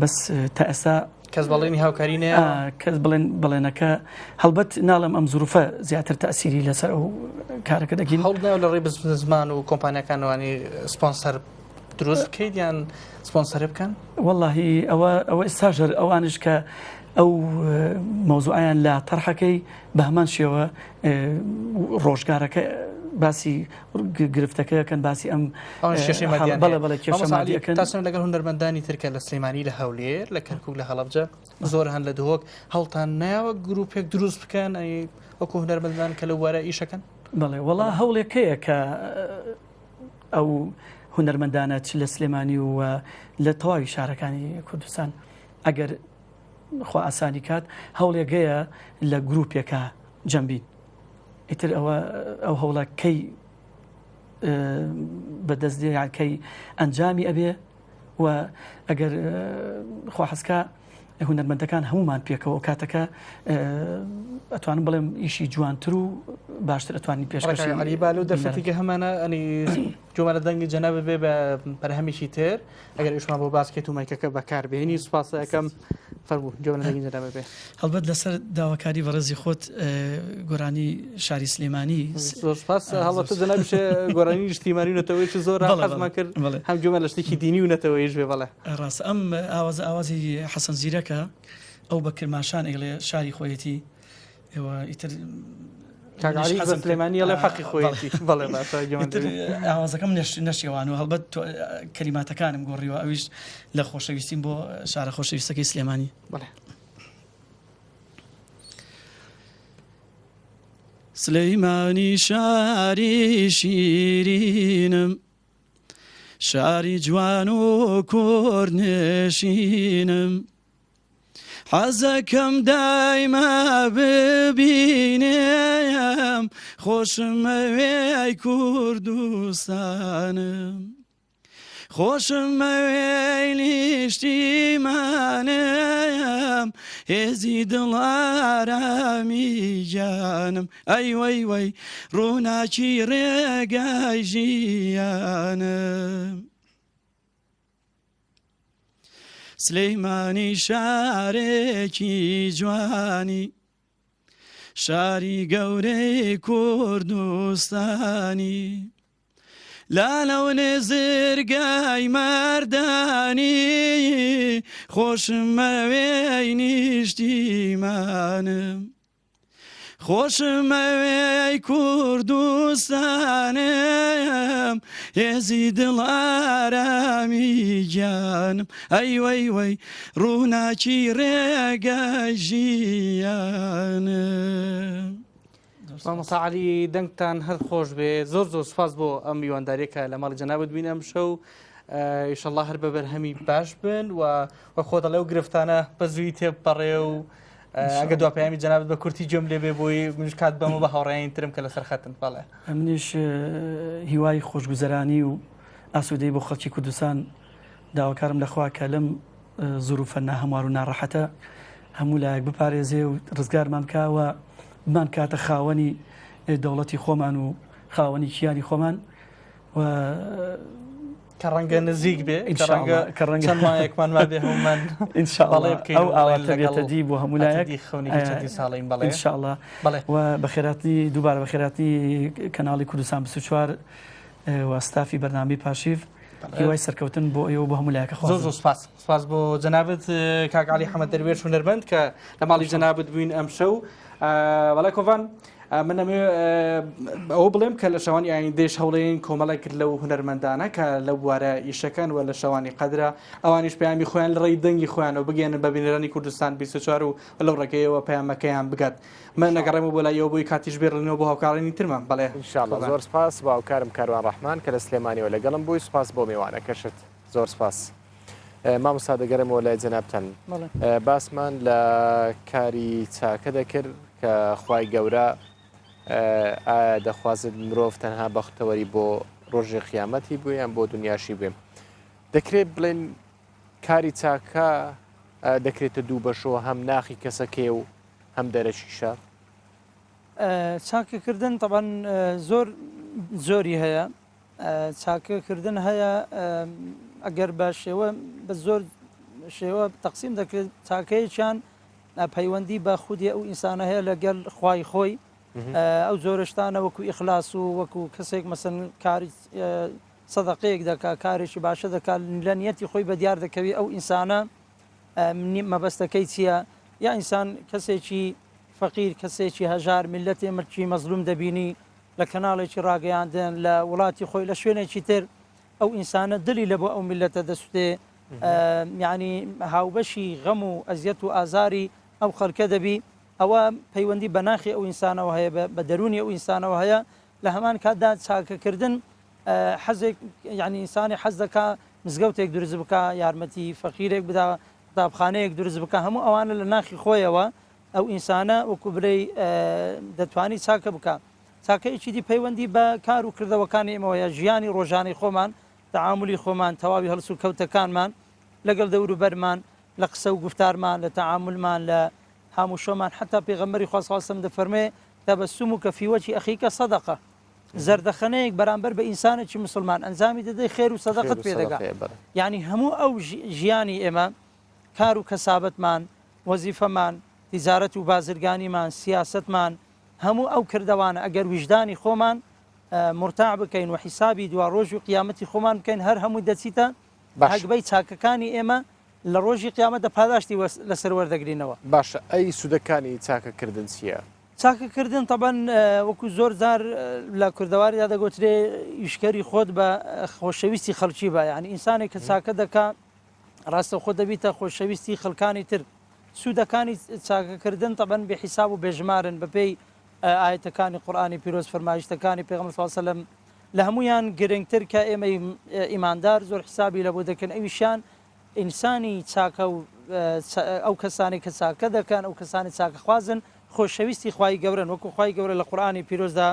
بەس تا ئێستا کەس بەڵێنی هاوکاری نەیە کەس بڵێنەکە هەڵبەت ناڵم ئەم زروفە زیاتر تەسیری لەسەر ئەو کارەکە دەگەین هەوڵ ناوە لە ڕێی زمان و کۆمپانیەکانوانی سپۆنسەر دروست بکەیت یان سپۆنسەر بکەن وەڵڵاهی ئەوە ئێستاژەر ئەوانش کە ئەو مۆزوعیان لا تەرحەکەی بە هەمان شێوە ڕۆژگارەکە باسی گرفتەکەیەکەن باسی ئەم شێشەی مادیان بەڵێ کێشە مادیەکەن تاسن لەگەڵ هونەرمەندانی ترکە لە سلێمانی لە هەولێر لە کەرکوک لە هەڵەبجە زۆر هەن لە دهۆک هەڵتان ناوە گروپێک دروست بکەن وەکو هونەرمەندان کە لە وارە ئیشەکەن بەڵێ وڵا هەوڵێکەیە کە ئەو هونەرمەندانە چ لە سلێمانی و لە تەواوی شارەکانی کوردستان ئەگەر خوا ئاسانی کات هەوڵێگەیە لە گروپێکە جەمبین ئیتر ئەو هەوڵە کەی بەدەستێ کەی ئەنجامی ئەبێ و ئەگەر خوا حەسکە هونەرمەندەکان هەمومان پێکەوە کاتەکە ئەتوانم بڵێم ئیشی جوانتر و باشتر ئەتوانی پێشکەشی علیبال و دەرفەتێکە هەمانە ئەنی جۆمە لە دەنگی جەناب بێ بە پەرهەمیشی تر ئەگەر ئیشمان بۆ باسکێت و مایکەکە بەکاربێنی سوپاس یەکەم فەرموو جۆمە لە دەنگی جەناب بێ هەڵبەت لەسەر داواکاری بەڕێزی خۆت گۆرانی شاری سلێمانی زۆر سپاس هەڵەتە جەناب گۆرانی نیشتیمانی نەتەوەی زۆر حەزمان کرد هەم جۆمە لە شتێکی دینی و نەتەوەیش بێ بەڵێ ڕاست ئەم ئاوازی حەسەن زیرەکە ئەو بە کرماشان ئێڵێ شاری خۆیەتی ئێوە ئیتر سلێمانی لە حەقی خۆیەتی بەڵێ ئاوازەکەم نەشیوان و هەڵبەت کەلیماتەکانم گۆڕیوە ئەویش لە خۆشەویستیم بۆ شارە خۆشەویستەکەی سلێمانی بەڵێ سلەیمانی شاری شیرینم شاری جوان و کوردنشینم حەزەکەم دایما ببینێم خۆشمەوێی کوردستانم خۆشمەوێی نیشتیمانم هێزی دڵارامی گیانم ئەی وەی وەی ڕووناکی ڕێگای ژیانم سلەیمانی شارێکی جوانی شاری گەورەی کوردستانی لالەو نێزرگای مەردانی خۆشمەوێی نیشتیمانم خۆشمەوێی کوردستانم هێزی دڵارامی گیانم ئەی وەی وەی ڕووناکی ڕێگای ژیانم مامۆستا دەنگتان هەر خۆش بێ زۆر سوپاس بۆ ئەم میوانداریەکە لە ماڵی جەنابەت بووین ئەم شەو ئینشەڵڵا هەر بە بەرهەمی باش بن و خۆ دەڵێ و گرفتانە بە زووی تێبپەڕێ و ئەگە دوا پەیامی جەنابەت بە کورتی گوێم لێ بێ بۆی منش کات بەمە بە هاوڕێیان ترم کە لەسەر خەتن بەڵێ منیش هیوای خۆشگوزەرانی و ئاسوودەی بۆ خەڵکی کوردستان داواکارم لەخوا کە لەم زروفە ناهەموار و ناڕەحەتە هەموو لایەک بپارێزێ و ڕزگارمان بکاوە بمان کاتە خاوەنی دەوڵەتی خۆمان و خاوەنی کیانی خۆمان و کە ڕەنگە نزیک بێ کە ڕەنگە مایەکمان وابێ هەمومان ئینشاءڵڵا ئەو ئاواتە بێتە دی بۆ هەموو لایەک خەونی ساڵین بەڵێ ئینشاءڵڵا و بەخێراتی دووبارە بەخێراتی کەناڵی کوردستان 24 وەستافی بەرنامەی پاشیف هیوای سەرکەوتن بۆ ئێوە بۆ هەموو لایەکە خۆش زۆر سپاس بۆ جەنابەت کاک عەلی حەمەد دەروێش هونەرمەند کە لە ماڵی جەنابەت بووین ئەم شەو وەڵای کۆڤان من ئەوە بڵێم کە لە شەوانی ئایندەش هەوڵێن کۆمەڵی کرد لەو هونەرمەندانە کە لە بوارە ئیشەکان و لە شەوانی قەدرە ئەوانیش پەیامی خۆیان لە ڕێی دەنگی خۆیانەوە بگەێنن بە بینەرانی کوردستان 24 و لەو ڕێگەیەوە پەیامەکەیان بگات من نەگەڕێمە بۆ لایەوە بۆی کاتیش بێڕنەوە بۆ هاوکارانی ترمان بەڵێ ئینشاءڵڵا زۆر سپاس با هاوکارم کاروان ڕەحمان کە لە سلێمانیەوە لەگەڵم بووی سپاس بۆ میوانەکەشت زۆر سپاس مامۆستا دەگەڕێمەوە لای جەنابتان باسمان لە کاری چاکە دەکرد کە خوای گەورە ئایا دەخوازت مرۆڤ تەنها بەختەوەری بۆ ڕۆژی قیامەتی بوو یان بۆ دنیاشی بێ دەکرێت بڵێن کاری چاکە دەکرێتە دوو بەشەوە هەم ناخی کەسەکێ و هەم دەرەشیشە چاکەکردن طبعاً زۆری هەیە چاکەکردن هەیە ئەگەر بە شێوە بە زۆر شێوە تەقسیم دەکرێت چاکەیەکیان پەیوەندی بە خودی ئەو ئینسانە هەیە لەگەڵ خوای خۆی ئەو زۆرشتانە وەکو ئیخلاس و وەکو کەسێک مەسەن کاری سەدەقەیەک دەکا کارێکی باشە دەکات لە نیەتی خۆی بە دیار دەکەوی ئەو ئینسانە مەبەستەکەی چییە یا ئینسان کەسێکی فەقیر کەسێکی هەژار میلەتێ مرچی مەزلوم دەبینی لە کەناڵێکی ڕاگەیاندن لە وڵاتی خۆی لە شوێنێکی تر ئەو ئینسانە دلی لە بۆ ئەو میلەتە دەسوتێ یعنی هاوبەشی غەم و ئەزیەت و ئازاری ئەو خەڵکە دەبی ئەوە پەیوەندی بە ناخی ئەو ئینسانەوە هەیە بە دەرونی ئەو ئینسانەوە هەیە لە هەمان کاتدا چاکەکردن حەزێک یعنی ئینسانی حەز دەکا مزگەوتێک دروست بکە یارمەتی فەقیرێک بدا قوتابخانەیەک دروست بکە هەموو ئەوانە لە ناخی خۆیەوە ئەو ئینسانە وەکو برەی دەتوانی چاکە بکە چاکەیەکی دی پەیوەندی بە کار و کردەوەکانی ئێمەوەیە ژیانی ڕۆژانەی خۆمان تعاملی خۆمان تەواوی هەڵس و کەوتەکانمان لەگەڵ دەوروبەرمان لە قسە و گفتارمان لە تعاملمان لە هەموو شۆمان حتا پێغەمبەری خوا صلی الله علیه و سلم دەفەرمێ تەبەسموکە فی وجهی ئەخیکە صەدەقە زەردەخەنەیەک بەرامبەر بە ئینسانێکی مسلمان ئەنجامی دەدەی خێر و سەدەقەت پێ دەگا یعنی هەموو ئەو ژیانی ئێمە کار و کەسابەتمان وەزیفەمان تیجارەت و بازرگانیمان سیاستمان هەموو ئەو کردەوانە ئەگەر وجدانی خۆمان مرتاع بکەین و حیسابی دوا ڕۆژ و قیامەتی خۆمان بکەین هەر هەموو دەچیتە هەگبەی چاکەکانی ئێمە لە ڕۆژی قیامەتە پاداشتی لەسەر وەردەگرینەوە. باشە ئەی سوودەکانی چاکەکردن چییە؟ چاکەکردن تەبەن وەکو زۆر جار لە کوردەواریدا دەگوترێ یشکەری خۆت بە خۆشەویستی خەڵکی بە یعنی ئینسانێک کە چاکە دەکا ڕاستە خۆ دەبیتە خۆشەویستی خەڵکانی تر سوودەکانی چاکەکردن تەبەن بێ حیساب و بێژمارن بەپێی ئاەتەکانی قورئانی پیرۆز فەرمایشتەکانی پێغەمبەر صلی الله علیه و سلم لە هەمویان گرنگتر کە ئێمە ئیماندار زۆر حسابی لەبۆ دەکەن ئەویشان ئینسانی چاکە و ئەو کەسانی کە چاکە دەکەن ئەو کەسانی چاکە خوازن خۆشەویستی خوای گەورن وەکو خوای گەورە لە قورئانی پیرۆزدا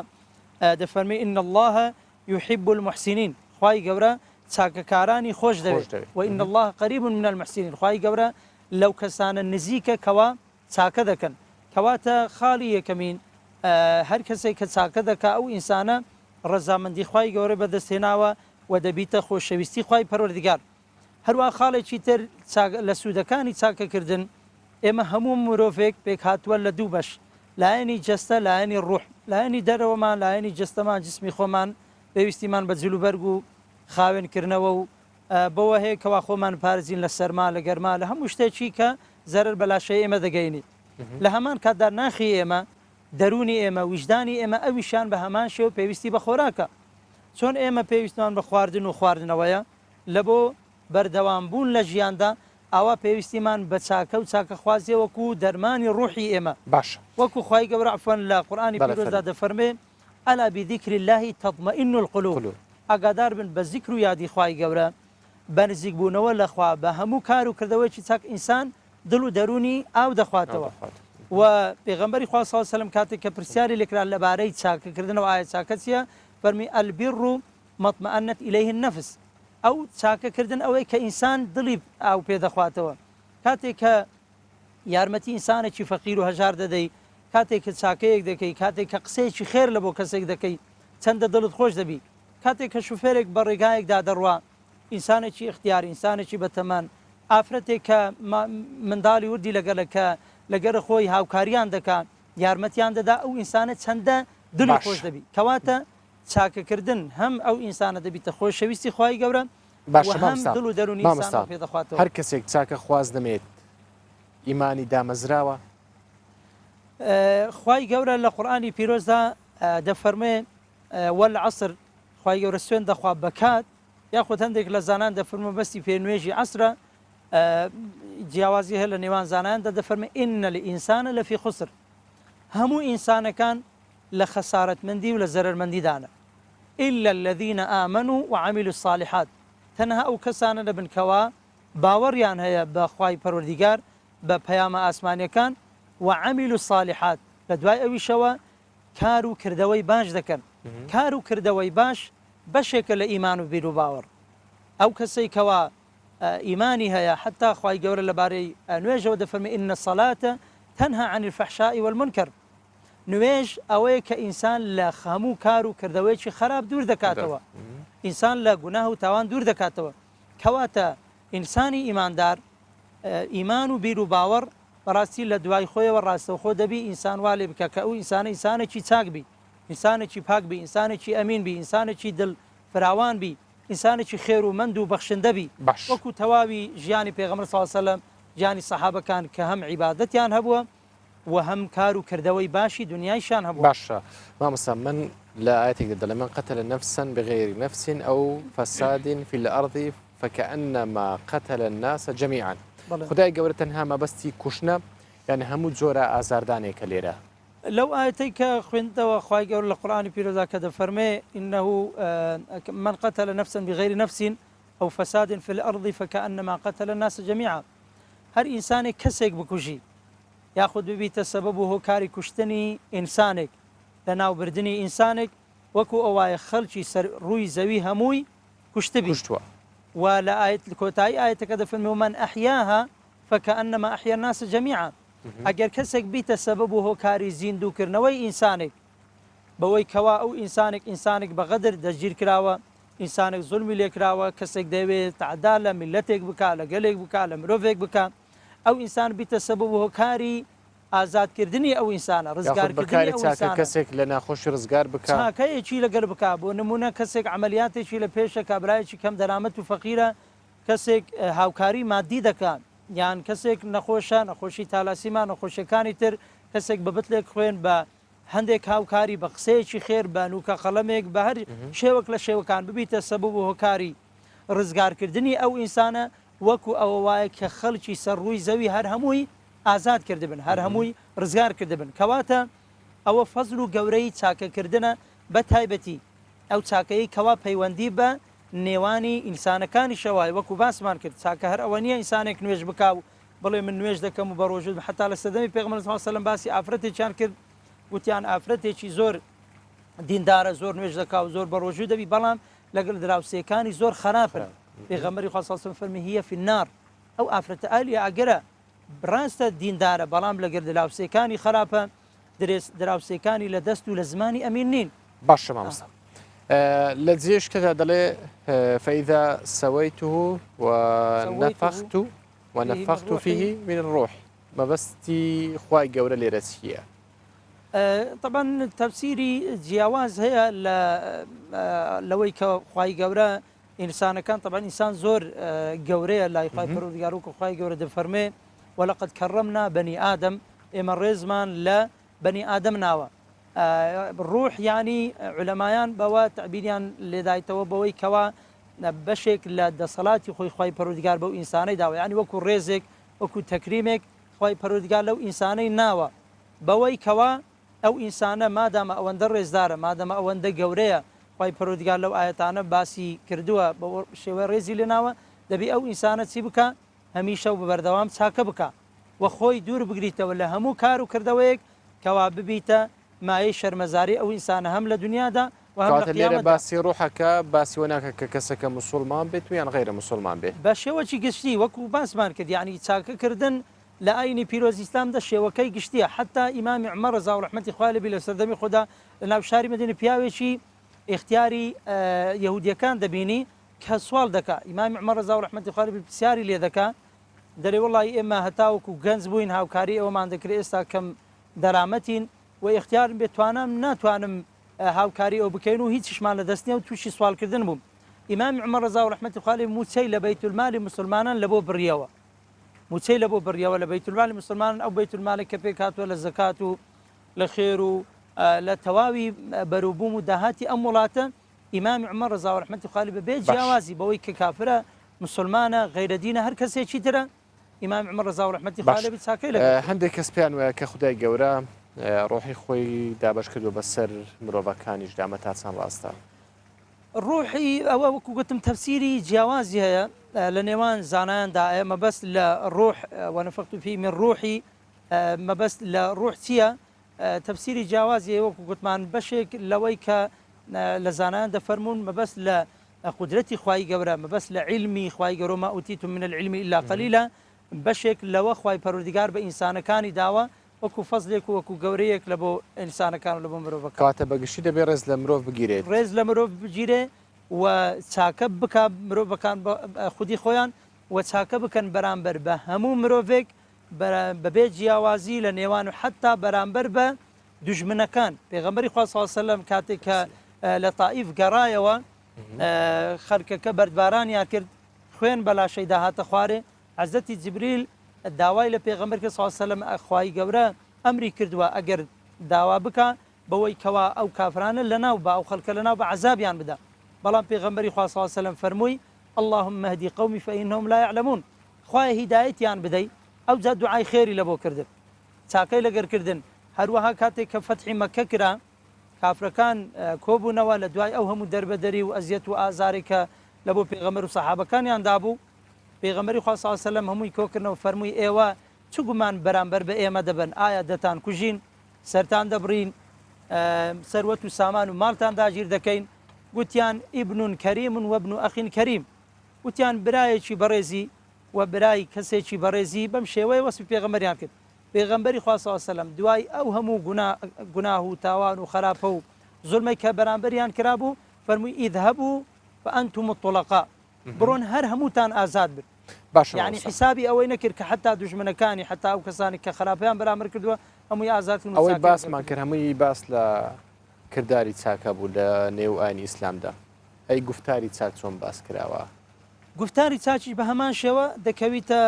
دەفەرمێ ئین الله یحب المحسنین خوای گەورە چاکەکارانی خۆش دەوێت و ئین الله قریب من المحسنین خوای گەورە لەو کەسانە نزیکە کەوا چاکە دەکەن کەواتە خاڵی یەکەمین هەر کەسێک کە چاکە دەکا ئەو ئینسانە ڕەزامەندی خوای گەورە بەدەستهێناوە و دەبیتە خۆشەویستی خوای پەروەردگار. هەروە خاڵێکی تر لە سوودەکانی چاکەکردن ئێمە هەموو مرۆڤێک پێک هاتووە لە دوو بەش لایەنی جەستە لایەنی ڕوح لایەنی دەرەوەمان لایەنی جەستەمان جسمی خۆمان پێویستیمان بە جلوبەرگ و خاوێنکردنەوە و بەوە هەیە کەوا خۆمان پارێزین لە سەرما لە گەرما لە هەموو شتێکی کە زەرەر بەلاشەی ئێمە دەگەینی لە هەمان کاتدا ناخی ئێمە دەرونی ئێمە ویژدانی ئێمە ئەویشان بە هەمان شێوە پێویستی بە خۆراکە چۆن ئێمە پێویستمان بە خواردن و خواردنەوەیە لە بۆ بەردەوام بوون لە ژیاندا ئاوا پێویستیمان بە چاکە و چاکەخوازیە وەکو دەرمانی ڕوحی ئێمە باش وەکو خوای گەورە عفوان لە قورئانی پیرۆزدا دەفەرمێ ئەلا بذیکر الله تطمئن القلوب ئاگادار بن بە زیکر و یادی خوای گەورە بە نزیک بوونەوە لەخوا بە هەموو کار و کردەوەیکی چاک ئینسان دڵ و دەرونی ئاو دەخواتەوە و پێغەمبەری خوا صلی الله علیه و سلم کاتێک کە پرسیاری لێکرا لەبارەی چاکەکردنەوە ئایا چاکە چییە فەرمی البر مطمئنت إليه النفس ئەو چاکەکردن ئەوەی کە ئینسان دڵی ئاو پێدەخواتەوە کاتێک کە یارمەتی ئینسانێکی فەقیر و هەژار دەدەی کاتێک کە چاکەیەک دەکەی کاتێک کە قسەیەکی خێر لە بۆ کەسێک دەکەی چەندە دڵت خۆش دەبی کاتێک کە شوفێرێک بە ڕێگایەکدا دەڕوا ئینسانێکی اختیار ئینسانێکی بەتەمان ئافرەتێک کە منداڵی وردی لەگەڵەکە لەگەرە خۆی هاوکاریان دەکات یارمەتیان دەدا ئەو ئینسانە چەندە دڵی خۆش دەبی کەواتە چاکەکردن هەم ئەو ئینسانە دەبیتە خۆشەویستی خوای گەورە هەم دڵ و دەرونی ئینسان پێدەخواتەوە هەر کەسێک چاکە خواز دەمێت ئیمانی دامەزراوە خوای گەورە لە قورئانی پیرۆزدا دەفەرمێ والعصر خوای گەورە سوێن دەخوا بەکات یاخود هەندێک لە زانان دەفەرمێ بەستی پێنوێژی عەسرە جیاوازی هەیە لە نێوان زانایاندا دەفەرمێ ئین الئینسانە لەفی خسر هەموو ئینسانەکان لە خەسارەتمەندی و لە زەرەرمەندیدانە إلا الذين آمنوا وعملوا الصالحات تەنها ئەو کەسانە دەبن کەوا باوەڕیان هەیە بە خوای پەروەردیگار بە پەیامە ئاسمانیەکان وعملوا الصالحات لە دوای ئەویشەوە کار و کردەوەی باش دەکەن کار و کردەوەی باش بەشێکە لە ئیمان و بیر و باوەڕ ئەو کەسەی کەوا ئیمانی هەیە حتا خوای گەورە لەبارەی نوێژەوە دەفەرمێ إن الصلاة تنهى عن الفحشاء والمنكر نوێژ ئەوەیە کە ئینسان لە هەموو کار و کردەوەیکی خراپ دوور دەکاتەوە ئینسان لە گوناه و تاوان دوور دەکاتەوە کەواتە ئینسانی ئیماندار ئیمان و بیر و باوەڕ بەڕاستی لە دوای خۆیەوە ڕاستەوخۆ دەبی ئینسان وا لێ بکە کە ئەو ئینسانە ئینسانێکی چاک بی ئینسانێکی پاک بی ئینسانێکی ئەمین بی ئینسانێکی دڵ فراوان بی ئینسانێکی خێر و مەند و بەخشندە بی وەکو تەواوی ژیانی پێغەمبەر صلی الله علیه و سلم ژیانی سەحابەکان کە هەم عیبادەتیان هەبووە و هەم کار و کردەوەی باشی دنیایشان هەبوو. باشە مامەسا من لا ئاەتێک دەڵێ من قتل نفسا بغير نفس أو فساد في الأرض فكأنما قتل الناس جميعا. خدای گەورە تەنها مەبەستی کوشتنە یعنی هەموو جۆرە ئازاردانێکە لێرە. لەو ئاەتەی کە خوێندەوە خوای گەورە لە قورئانی پیرۆزا کە دەفەرمێ إنه من قتل نفسا بغير نفس أو فساد في الأرض فكأنما قتل الناس جميعا. هەر ئینسانێک کەسێک بکوژی یاخود ببیتە سەبەب و هۆکاری کوشتنی ئینسانێک لە ناوبردننی ئینسانێک وەکو ئەوایە خەڵکی سەر ڕووی زەوی هەمووی کوشتبی و لە ئاەت کۆتایی ئاەتەکە دەفەرمێ من ئەحیاها فكأنما أحيا الناس جميعا. ئەگەر کەسێک بیتە سەبەب و هۆکاری زیندووکردنەوەی ئینسانێک بەوەی کەوا ئەو ئینسانێک بەغەدر دەستگیر کراوە، ئینسانێک زولمی لێکراوە، کەسێک دەوێت تعدا لە میلەتێک بکە، لە گەلێک بکە، لە مرۆڤێک بکە، ئەو ئینسان بیتە سەبەب و هۆکاری ئازادکردنی ئەو ئینسانە، ڕزگارکردنی ئەو ئینسانە، کەسێک لە ناخۆشی ڕزگار بکە، چاکەیەکی لەگەر بکە. بۆ نمونە کەسێک عملیاتێکی لە پێشە کابرایەکی کەم دەرامەت و فەقیرە، کەسێک هاوکاری مادی دەکات، یان کەسێک نەخۆشە، نەخۆشی تالاسیما، نەخۆشیەکانی تر، کەسێک بەبتلێک خوێن بە هەندێک هاوکاری بە قسەیەکی خێر بە نوکە قەڵەمێک بە هەر شێوەک لە شێوەکان ببیتە سەبەب و هۆکاری ڕزگارکردنی ئەو ئینسانە، وەکو ئەوە وایە کە خەڵکی سەر ڕووی زەوی هەر هەمووی ئازاد کردبن، هەر هەمووی ڕزگار کردبن. کەواتە ئەوە فەزل و گەورەی چاکەکردنە بە تایبەتی ئەو چاکەی کەوا پەیوەندی بە نێوانی ئینسانەکانی شەوای وەکو باسمان کرد. چاکە هەر ئەوە نییە ئینسانێک نوێژ بکاو بڵێ من نوێژ دەکەم و بە ڕۆژوت حتا لە سەردەمی پێغەمبەر صلی الله علیه و سلم باسی ئافرەتێکیان کرد، وتیان ئافرەتێکی زۆر دیندارە، زۆر نوێژ دەکا و زۆر بە ڕۆژوو دەبی، بەڵام لەگەڵ دراوسێکانی زۆر خراپن. پێغەمبەری خوا صلی الله علیه و سلم فەرمی هی فی النار، ئەو ئافرەتە ئالیە ئەگەرە ڕاستە دیندارە بەڵام لەگەڵ دراوسێکانی خراپە، دراوسێکانی لە دەست و لە زمانی ئەمین نین. باشە مامۆستا لە جێشکەدا دەڵێ فەئیذا سەوەیته ونفخت فيه من الروح، مەبەستی خوای گەورە لێرە چییە؟ طبعا تفسیری جیاواز هەیە لەوەی کە خوای گەورە ئینسانەکان، طبعا ئینسان زۆر گەورەیە لای خوای پەروەردگار و کە خوای گەورە دەفەرمێ وەلەقەد کەڕەمنا بەنی ئادەم، ئێمە ڕێزمان لە بەنی ئادەم ناوە. ڕوح ینی علەمایان بەوە تعبیریان لێدایتەوە بەوەی کەوا بەشێک لە دەسەڵاتی خۆی خوای پەروەردگار بەو ئینسانەی داوە، ینی وەکو ڕێزێک وەکو تەکریمێک خوای پەروەردگار لەو ئینسانەی ناوە، بەوەی کەوا ئەو ئینسانە مادامە ئەوەندە ڕێزدارە، مادەمە ئەوەندە گەورەیە، خوای پەروەردگار لەو ئاەتانە باسی کردووە بە شێوە ڕێزی لێناوە، دەبی ئەو ئینسانە چی بکە؟ هەمیشە و بەبەردەوام چاکە بکە و خۆی دوور بگریتەوە لە هەموو کار و کردەوەیەک کەوا ببیتە مایەی شەرمەزاری ئەو ئینسانە هەم لە دنیادا و هەم لە قیامەتدا. باسی ڕوحەکە باسی وەناکە کە کەسەکە مسلمان بێت و یان غیرە مسلمان بێت بە شێوەی گشتی وەکو باسمان کرد، یعنی چاکەکردن لە ئاینی پیرۆزی ئیسلامدا شێوەکەی گشتیە. حتا ئیمامی عومەر ڕەزا و ڕەحمەتی خوای لێبێ لە سەردەمی خۆدا لە ناو شاری مەدینە پیاوێکی ئیختیاری یەهودیەکان دەبینی کە سوال دەکا. ئیمامی عومەر ڕەزا و ڕەحمەتی خوای لێبێ پرسیاری لێ دەکا، دەڵێ وەڵی ئێمە هەتاوەکو گەنج بووین، هاوکاری ئەوەمان دەکرێت، ئێستا کەم دەرامەتین و ئیختیارم بێت ناتوانم هاوکاری ئەو بکەین و هیچیشمان لە دەست نییە و تووشی سوالکردن بووم. ئیمامی عومەر ڕەزا و ڕەحمەتی خوای لێ موچەی لە بەیتولمالی مسلمانان لە بۆ بڕیەوە، موچەی لە بۆ بڕیەوە لە بەیتولمالی مسلمانان، ئەو بەیتولمالێک کە پێک هاتووە لە زەکات و لە خێر و لە تەواوی بەروبووم و داهاتی ئەم وڵاتە. ئیمامی عومەر ڕەزا و ڕەحمەتی خوای لێ بێ جیاوازی بەوەی کە کافرە مسلمانە غیرەدینە هەر کەسێکی ترە، ئیمامی عومەر ڕەزا و ڕەحمەتی خوای لێ بێ چاکەی لەگەڵ. هەندێک کەس پێیان وایە کە خودای گەورە ڕۆحی خۆی دابەش کردو بەسەر مرۆڤەکانیش دامە تا چەند ڕاستە؟ ڕوحی ئەوە وەکو گوتم تەفسیری جیاوازی هەیە لە نێوان زانایاندا. مەبەست لە ڕوح وەنفەخت فیه من ڕوحی، مەبەست لە ڕوح چییە؟ تەفسیری جیاوازی هەیە وەکو گوتمان بەشێک لەوەی کە لە زانایان دەفەرمون مەبەست لە قودرەتی خوای گەورە، مەبەست لە علمی خوای گەورە ما ئوتیتم من العلم إلا قلیلا، بەشێک لەوە خوای پەروەردگار بە ئینسانەکانی داوە وەکو فەزلێک و وەکو گەورەیەک لە بۆ ئینسانەکان و لە بۆ مرۆڤەکان. کاتە بەگشتی دەبێ ڕێز لە مرۆڤ بگیرێت، ڕێز لە مرۆڤ بگیرێ و چاکە بکە مرۆڤەکان خودی خۆیان و چاکە بکەن بەرامبەر بە هەموو مرۆڤێک بەبێ جیاوازی لە نێوان و حتا بەرامبەر بە دوژمنەکان. پێغەمبەری خوا صلی الله علیه و سلم کاتێک کە لە تائیف گەڕایەوە خەرکەکە بەردبارانیان کرد، خوێن بەلاشەی داهاتە خوارێ، حەزرەتی جیبریل داوای لە پێغەمبەر کرد صلی الله علیه و سلم خوای گەورە ئەمری کردووە ئەگەر داوا بکە بەوەی کەوا ئەو کافرانە لەناو بە ئەو خەڵکە لەناو بە عەزابیان بدا بەڵام پێغەمبەری خوا صلی الله علیه و سلم فەرمووی اللهم اهدی قومی فإنهم لا يعلمون خوای هیدایەتیان بدەی ئەو جا دوعای خێری لە بۆ کردن چاکەی لەگەرکردن هەروەها کاتێک کە فەتحی مەککە کرا کافرەکان کۆبوونەوە لە دوای ئەو هەموو دەربەدەری و ئەزیەت و ئازاری کە لە بۆ پێغەمبەر و سەحابەکانیان دابوو پێغەمبەری خوا صلی الله علیه و سلم هەمووی کۆکردنەوە فەرمووی ئێوە چ گومان بەرامبەر بە ئێمە دەبن ئایا دەتان کوژین سەرتان دەبڕین سەروەت و سامان و ماڵتان داگیر دەکەین گوتیان ئیبن کەریم و وەبن ئەخین کەریم وتیان برایەکی بەڕێزی و برای کەسێکی بەڕێزی بەم شێوەیە وەسفی پێغەمبەریان کرد پێغەمبەری خوا صلی الله علیه و سلم دوای ئەو هەموو گوناه و تاوان و خراپە و زوڵمەی کە بەرامبەریان کرابوو فەرمووی ئیذهبوا فأنتم الطلقاء بڕۆن هەر هەمووتان ئازاد بن باش يعني حسابی ئەوەی نەکرد کە حتا دوژمنەکانی حتا ئەو کەسانی کە خراپیان بەرامبەر کردووە هەمووی ئازادکردن ئەوەی باسمان کرد هەمووی باس لە کردداری چاکە بوو لە نێو ئاینی ئیسلامدا ئەی گفتاری چاک چۆن باس کراوە گفتاری چاچی بە هەمان شێوە دەکەویتە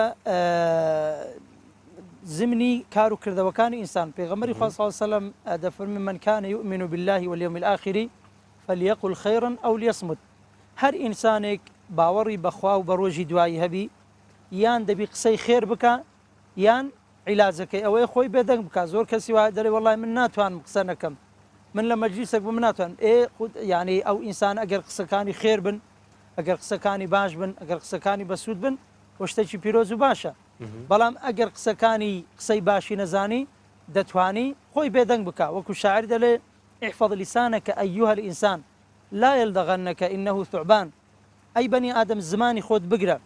زمنی کار و کردەوەکانی ئینسان پێغەمبەری خوا صلی الله علیه و سلم دەفەرمی من کان یؤمن بالله واليوم الآخر فليقل خيرا أو ليصمت هەر ئینسانێک باوەڕی بەخوا و بە ڕۆژی دوایی هەبی یان دەبی قسەی خێر بکە یان عیلاجەکەی ئەوەی خۆی بێدەنگ بکە زۆر کەسی وایە دەڵێ وەڵای من ناتوانم قسە نەکەم من لە مەجلیسێک بووم ناتوانم یعنی ئەو ئینسان ئەگەر قسەکانی خێر بن ئەگەر قسەکانی باش بن ئەگەر قسەکانی بەسوود بن شتێکی پیرۆز و باشە بەڵام ئەگەر قسەی باشی نەزانی دەتوانی خۆی بێدەنگ بکە وەکو شاعر دەڵێ احفظ لسانك أيها الإنسان لا يلدغنك إنه ثعبان ئەی بەنی ئادەم زمانی خۆت بگرە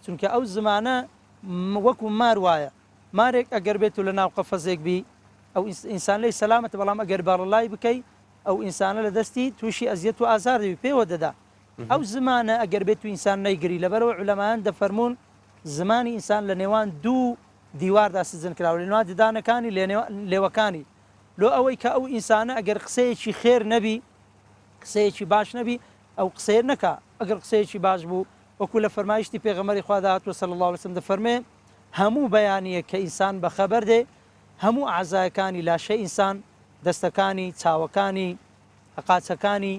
چونکە ئەو زمانە وەکو مار وایە مارێک ئەگەر بێت و لە ناو قەفەزێک بی ئەو ئینسان لەی سەلامەتە بەڵام ئەگەر باڕەڵای بکەی ئەو ئینسانە لە دەستی تووشی ئەزیەت و ئازار دەبی پێوە دەدا ئەو زمانە ئەگەر بێت و ئینسان نەیگری لەبەرەوە عولەمایان دەفەرمونون زمانی ئینسان لە نێوان دوو دیواردا سزن کراوە لە نێوان ددانەکانی لێوەکانی لۆ ئەوەی کە ئەو ئینسانە ئەگەر قسەیەکی خێر نەبی قسەیەکی باش نەبی ئەو قسەیە نەکا ئەگەر قسەیەکی باش بوو وەکو لە فەرمایشتی پێغەمبەری خوا داهاتوە صلی الله علیه و سلم دەفەرمێ هەموو بەیانیە کە ئینسان بەخەبەر دێ هەموو ئەعزایەکانی لاشەی ئینسان دەستەکانی چاوەکانی قاچەکانی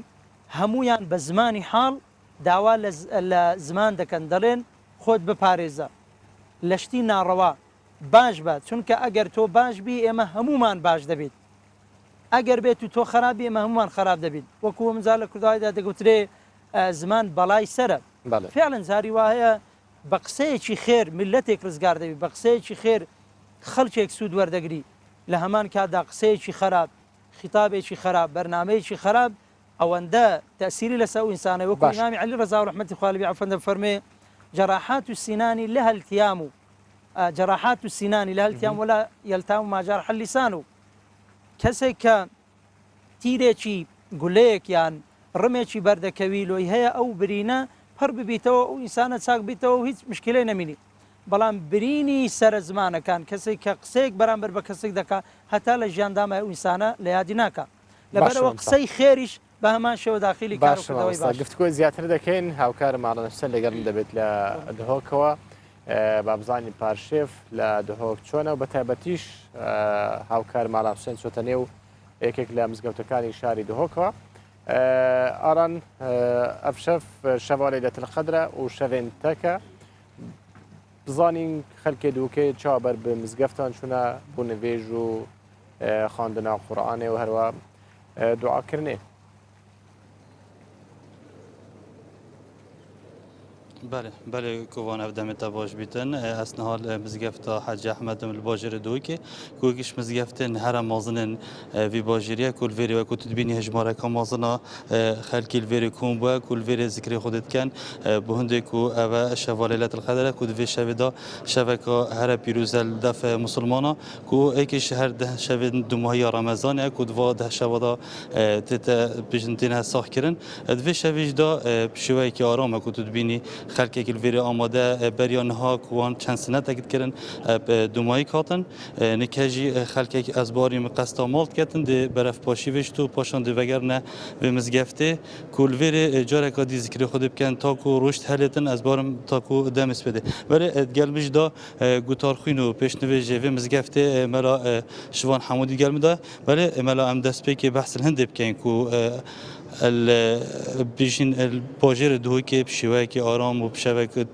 هەمویان بە زمانی حاڵ داوا لە زمان دەکەن دەڵێن خۆت بپارێزە لە شتی ناڕەوا باش بە چونکە ئەگەر تۆ باش بی ئێمە هەمومان باش دەبێت ئەگەر بێت و تۆ خراپی ئێمە هەمومان خراپ دەبێت وەکو مزار لە کوردایدا دەگوترێ زمان بەڵای سرە فعلا زاری وایە بە قسەیەکی خێر ملەتێک ڕزگار دەبێت بە قسەیەکی خێر خەڵکێک سوود وەردەگری لە هەمان کاتدا قسەیەکی خراپ خیتابێکی خراپ بەرنامەیەکی خراپ ئەوەندە تەسیری لەسەر ئەو ئینسانە وەکو ئیمامی عەلی ڕەزا ڕەحمەتی خوا لەبێ عەفوەن دەفەرمێ جراحات السنان لها التيام جراحات السنان لها التيام ولا يلتام ما جرح اللسان کەسێک کە تیرێکی گولەیەک یان ڕمێکی بەردەکەوی لۆی هەیە ئەو برینە پڕ ببیتەوە ئەو ئینسانە چاک بیتەوە و هیچ مشکلەی نەمینی بەڵام برینی سرە زمانەکان کەسێک کە قسەیەک بەرامبەر بە کەسێک دەکات هەتا لە ژیاندامە ئەو ئینسانە لە یادی ناکە لەبەرەوە قسەی خێریش بە هەمان شێوە داخلی کارەوەی باش گفتگۆی زیاتر دەکەین هاوکارم ماڵە نەفسەن لەگەڵم دەبێت لە دهۆکەوە بابزانی پارشێف لە دهۆک چۆنە و بە تایبەتیش هاوکار ماڵە حوسێن چۆتە نێو یەکێک لە مزگەوتەکانی شاری دهۆکەوە ئاران ئەفشەف شەوا لەیلەتل قەدرە و شەڤێنتەکە بزانین خەلکێ دووکەی چاوەبەر بە مزگەفتان چونە بۆ نوێژ و خواندنا قورئانێ و هەروە دوعاکردنێ بله کوان افدام باش بیتن اسنحال مزگفتا حج احمد الباجر دوکی کوکیش مزگفتن هر مازنن وی باجریه کل وری و کت بینی هجماره که مازنا خلکی الوری کون با کل وری ذکر خودت کن بهنده کو او شوالیلت القدره کد وی شویدا شوکا هر پیروزل دف مسلمانا کو ایکش هر ده شوید دو ماهی رمضان کد و ده شوادا تت بجنتین ساخ کرن دوی شویج دا شوی که آرام کت بینی خلک که الویری آماده بریان ها کوان چند سنت تکید کردن دومایی کاتن نکجی خلک که از باری مقصد مالت کردن ده برف پاشی وشتو پاشان ده وگرنه به مزگفته کلویری جاره کادی ذکر خود بکن تاکو رشد هلتن از بارم تاکو دمس بده ولی گلمش دا گوتار خوینو پیشنویجه و مزگفته ملا شوان حمودی گلم دا ولی ملا ام دست که بحث الهند بکن کو بیشین الباجر دوی که بشوی که آرام و بشوی که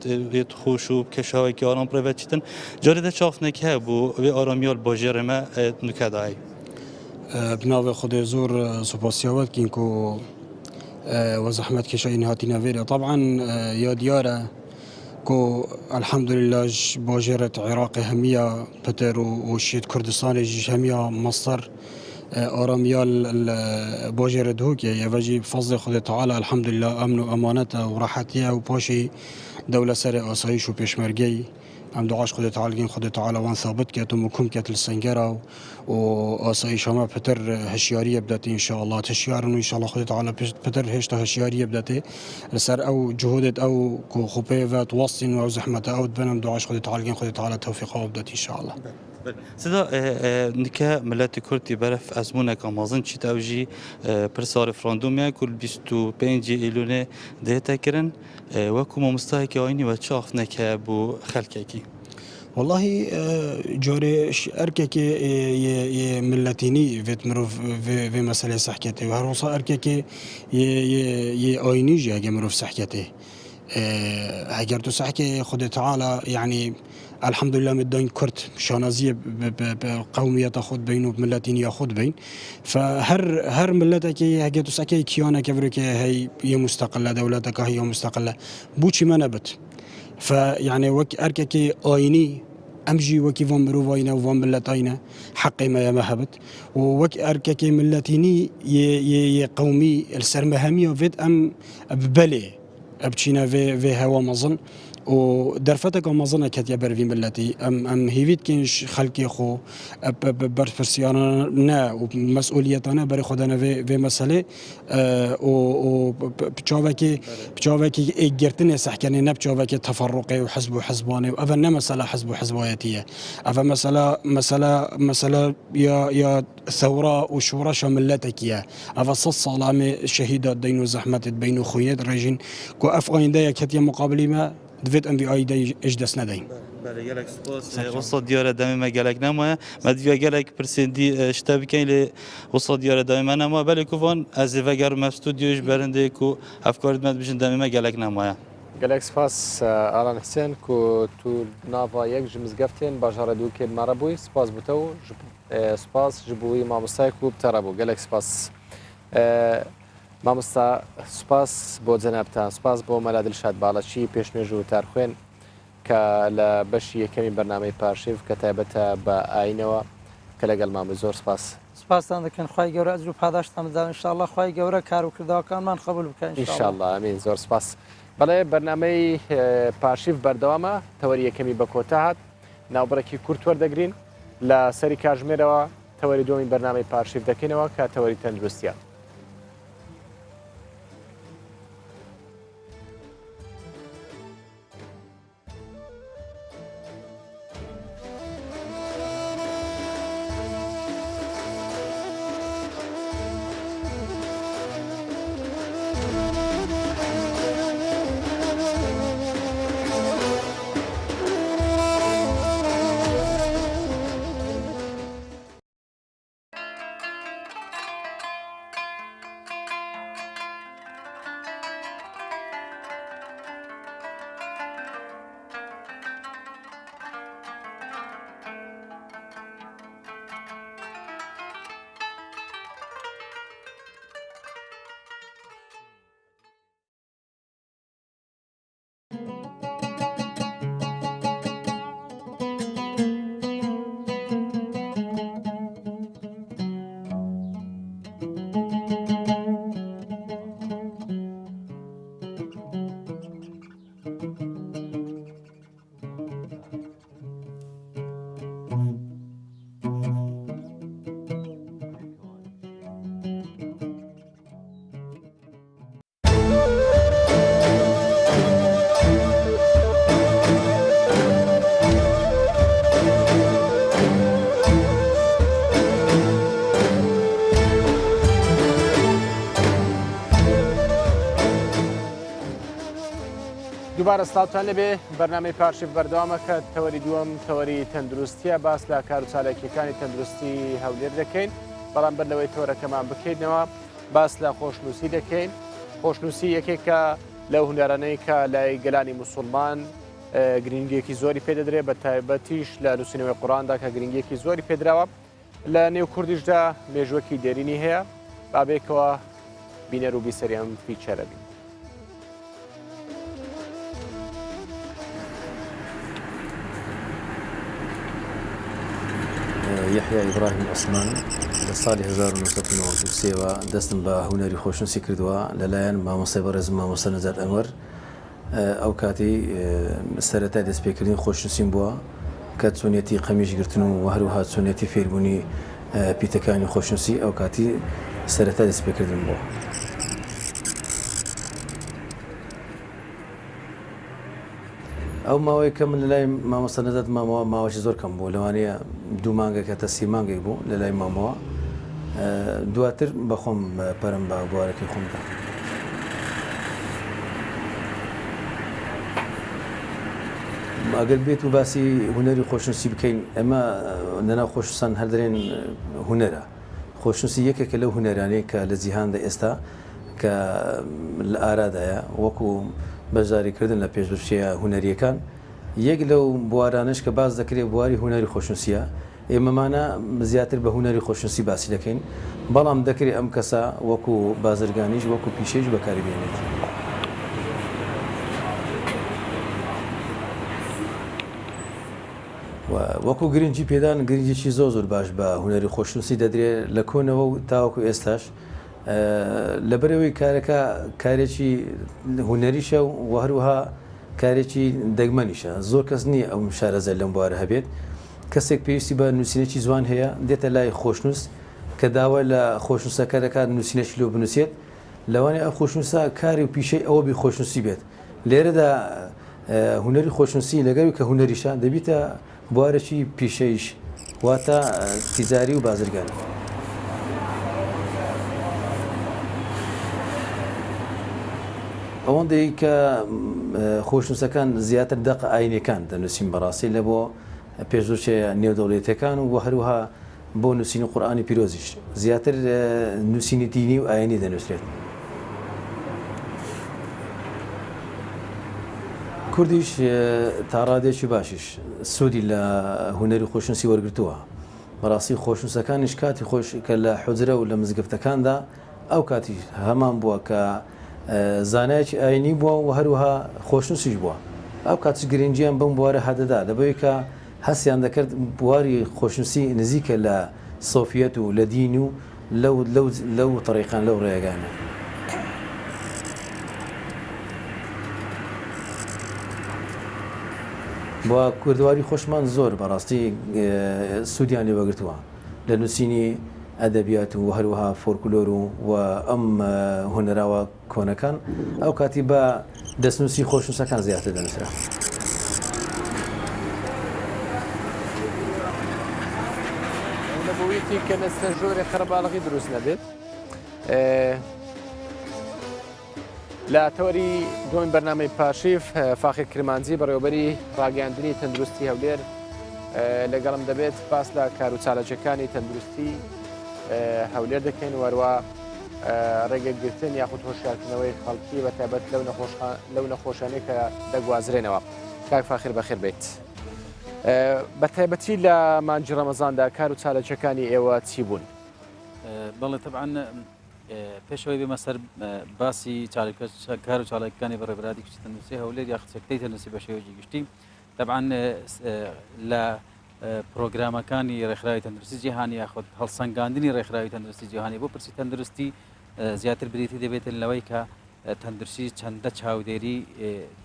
خوش و کشوی که آرام پروچتن جاری ده چاف نکه بو و آرامیال باجر ما نکدای بناو خود زور سپاسیاوت کین کو و زحمت کشای نهاتی نویره طبعا یا دیاره کو الحمد لله باجرت عراق همیا پتر و شیت کردستان جیش همیا مصر آرامیال باجر دهوکه یواجی فضل خود تعالی الحمد لله امن و امانت و راحتیه و پاشی دولت سر آسایش و پیشمرگی ام دعاش خود تعالی گین خود تعالی وان ثابت کرد و مکم کرد السنگرا و آسایش ما پتر هشیاری بدات ان شاء الله تشیار ان شاء الله خود تعالی پتر هشت هشیاری بدات لسر او جهودت او کو خوبه و توصين و زحمت او بنم دعاش خود تعالی گین خود تعالی توفیق و بدات ان شاء الله سدا نکه ملت کردی برف ازمونه مازن چی توجی پرسار فراندومیا کل 25 ایلونه ده تکرن و کوم مستحق آینی و چاف نکه بو خلکی والله جوري أركك ملتيني فيت مروف في مسألة صحكته وهروصا أركك ي أينيجي هاجي مروف صحكته هاجرتو صحكي خد تعالى يعني الحمد لله مدين كرت شانازية بقومية خود بين وملتين ياخد بين فهر ملتك هاجرتو صحكي كيانا كبرك هي مستقلة دولتك هي مستقلة بوشي ما نبت فيعني وك أركك آيني أمجي وكي فهم مروفاينا وفهم ملتاينا حقي ما يمهبت ووك أركك ملتيني ي قومي السرمهمية وفيت أم ببلي أبتشينا في هوا مظن ودرفتك مظن كتيا برفي ملتي أم هيفيت كينش خلقي خو برفرسيانا نا ومسؤوليتنا بري خدنا في مسألة و بتشوفكي إجرتني سحكني نبتشوفكي تفرقي وحزب وحزباني وأفا مسألة حزب وحزبايتية أفا مسألة يا ثورة وشورى شملتك يا أفا صلامة شهيدات دينو زحمة بينو خويات رجين كو أفغان دايا كتيا مقابلي ما دفيت ام في اي داي اجدس نداين بله گلک سپاس وسط دیار دمی ما گلک نمایه مدویا گلک پرسیدی شتابی کن لی وسط دیار دمی ما نمایه بله کوان از وگر مستودیوش برنده کو افکار مد بشن دمی ما گلک نمایه گلک سپاس آران حسین کو تو ناوا یک جمزگفتین باجار دو که مربوی سپاس بتو سپاس جبوی مامستای کوب ترابو گلک سپاس مامستا سپاس بۆ جەنابتان سپاس بۆ مەلا دڵشاد باڵەچی پێشنوێژ و تارخوێن کە لە بەشی یەکەمی بەرنامەی پارشیف کە تایبەتە بە ئاینەوە کە لەگەڵ مامە زۆر سپاس سپاسان دەکەن خوای گەورە ئەجر و پاداشتان بدات انشاءالله خوای گەورە کار و کردەوەکانمان قبول بکە انشاءالله ئامین زۆر سپاس بەڵێ بەرنامەی پارشیف بەردەوامە تەوەری یەکەمی بە کۆتا هات ناوبڕێکی کورت وەردەگرین لە سەری کاتژمێرەوە تەوەری دووەمی بەرنامەی پارشیف دەکەینەوە کە تەوەری تەندروستیە دووبارە سلااوان لەبێ بەرنامەی پارشی بەردەوامەکە تەوەری دووەم تەوەری تەندروستیە باس لە کار و چالاکیەکانی تەندروستی هەولێر دەکەین بەڵام بەر لەوەی تۆرەکەمان بکەینەوە باس لە خۆشنووسی دەکەین خۆشنووسی یەکێکە لەو هونەرانەی کە لای گەلانی موسڵمان گرنگێکی زۆری پێدەدرێت بە تایبەتیش لە نووسینەوەی قوڕاندا کە گرنگێکی زۆری پێدراوە لە نێو کوردیشدا مێژوەکی دێرینی هەیە بابێکەوە بینەر و بیسەریان فیچەرە بین. یحیای ئیبراهیم عوسمان لە ساڵی 1993ەوە دەستم بە هونەری خۆشنووسی کردووە لەلایەن مامۆستای بەڕێزم مامۆستا نەجات ئەنوەر ئەو کاتی سەرەتای دەستپێکردنی خۆشنووسیم بووە کە چۆنیەتی قەمیژگرتن و هەروەها چۆنیەتی فێربوونی پیتەکانی خۆشنووسی ئەو کاتی سەرەتای دەستپێکردن بووە. ئەو ماوەی کە من لەلای مامۆستا نەجات مامەوە ماوەی زۆر کەم بوو لەوانەیە 2 مانگێک کە سی مانگێک بوو لەلای مامەوە دواتر بەخۆم پەرم بە بوارەکەی خۆمدا. ئەگەر بێت و باسی هونەری خۆشنووسی بکەین ئەمە نەناو خۆشنووسان هەردرێن هونەرە خۆشنووسی یەکێکە لەو هونەرانەیە کە لە جیهاندا ئێستا کە لە ئارادایە وەکو بەشداریکردن لە پێشبرچێە هونەریەکان یەک لەو بوارانش کە باز دەکرێت بواری هونەری خۆشنووسیە ئێمەمانە زیاتر بە هونەری خۆشنووسی باسی دەکەین بەڵام دەکرێت ئەم کەسە وەکو بازرگانیش وەکو پیشەیش بەکاربێنێت. وەکو گرنگی پێدان گرنگێکی زۆر باش بە هونەری خۆشنووسی دەدرێت لە کۆنەوە و تاوەکو ئێستاش لەبەرەوەی کارەکە کارێکی هونەریشە و هەروەها کارێکی دەگمەنیشە زۆر کەس نییە ئەو شارەزە لەم بوارە هەبێت کەسێک پێویستی بە نووسینێکی جوان هەیە دێتە لای خۆشنووس کە داوای لە خۆشنووسەکە دەکات نووسینەشی لۆ بنووسێت لەوانێ ئەو خۆشنووسە کاری و پیشەی ئەوە بی خۆشنووسی بێت لێرەدا هونەری خۆشنووسی لەگەڵ کە هونەریشە دەبیتە بوارێکی پیشەیش واتە تیجاری و بازرگانی. ئەوەندەی کە خۆشنووسەکان زیاتر دەق ئاینەکان دەنووسین بەڕاستی لە بۆ پێشدوچێ نێودەوڵێتەکان و هەروەها بۆ نووسینی قورئانی پیرۆزیش زیاتر نووسینی دینی و ئاینی دەنووسێت. کوردیش تا ڕادێکی باشیش سوودی لە هونەری خۆشنووسی وەرگرتووە بەڕاستی خۆشنووسەکانیش کاتی خۆش کە لە حوجرە و لە مزگەفتەکاندا ئەو کاتی هەمان بووە کە زانایکی ئاینی بووە و هەروەها خۆشنووسیش بووە ئەو کاتش گرنگیان بەم بوارە هەدەدا لەبەوەی کە هەستیان دەکرد بواری خۆشنووسی نزیکە لە سۆفیەت و لە دین و لەو تەریقان لەو ڕێگانە. بۆ کوردواری خۆشمان زۆر بەڕاستی سوودیان لێ وەرگرتووە لە نووسینی ئەدەبیات و هەروەها فۆلکلۆر و ئەم هونەراوە کۆنەکان ئەو کاتی بە دەستنووسی خۆشنووسەکان زیاتر دەنووسرا. لەبەوەیەکی کە نەستە ژۆرێ خەرەباڵغی دروست نەبێت لە تەوەری دومین بەرنامەی پاشیف فاخی کرمانجی بەڕێوەبەری ڕاگەاندنی تەندروستی هەولێر لەگەڵم دەبێت باس لە کار و چالەکیەکانی تەندروستی هەولێر دەکەین وەروە ڕێگەگرتن یاخود هۆشیارکردنەوەی خەڵکی بە تایبەت لەو نەخۆشانەی کە دەگوازرێنەوە. کاک فاخر بەخێر بێت. بە تایبەتی لە مانجی ڕەمەزاندا کار و چالەکیەکانی ئێوە چی بوون؟ بەڵێ طبعاً پێشەوەی بێمە سەر باسی کار و چالاکیەکانی بەڕێوەبەری گشتی تەندروستی هەولێر یا سێکتەری تەندروستی بە شێوەیەکی گشتی طبعاً لە پرۆگرامەکانی ڕێکخراوی تەندروستی جیهانی یاخود هەڵسەنگاندنی ڕێکخراوی تەندروستی جیهانی بۆ پرسی تەندروستی زیاتر بریتی دەبێتن لەوەی کە تەندروستی چەندە چاودێری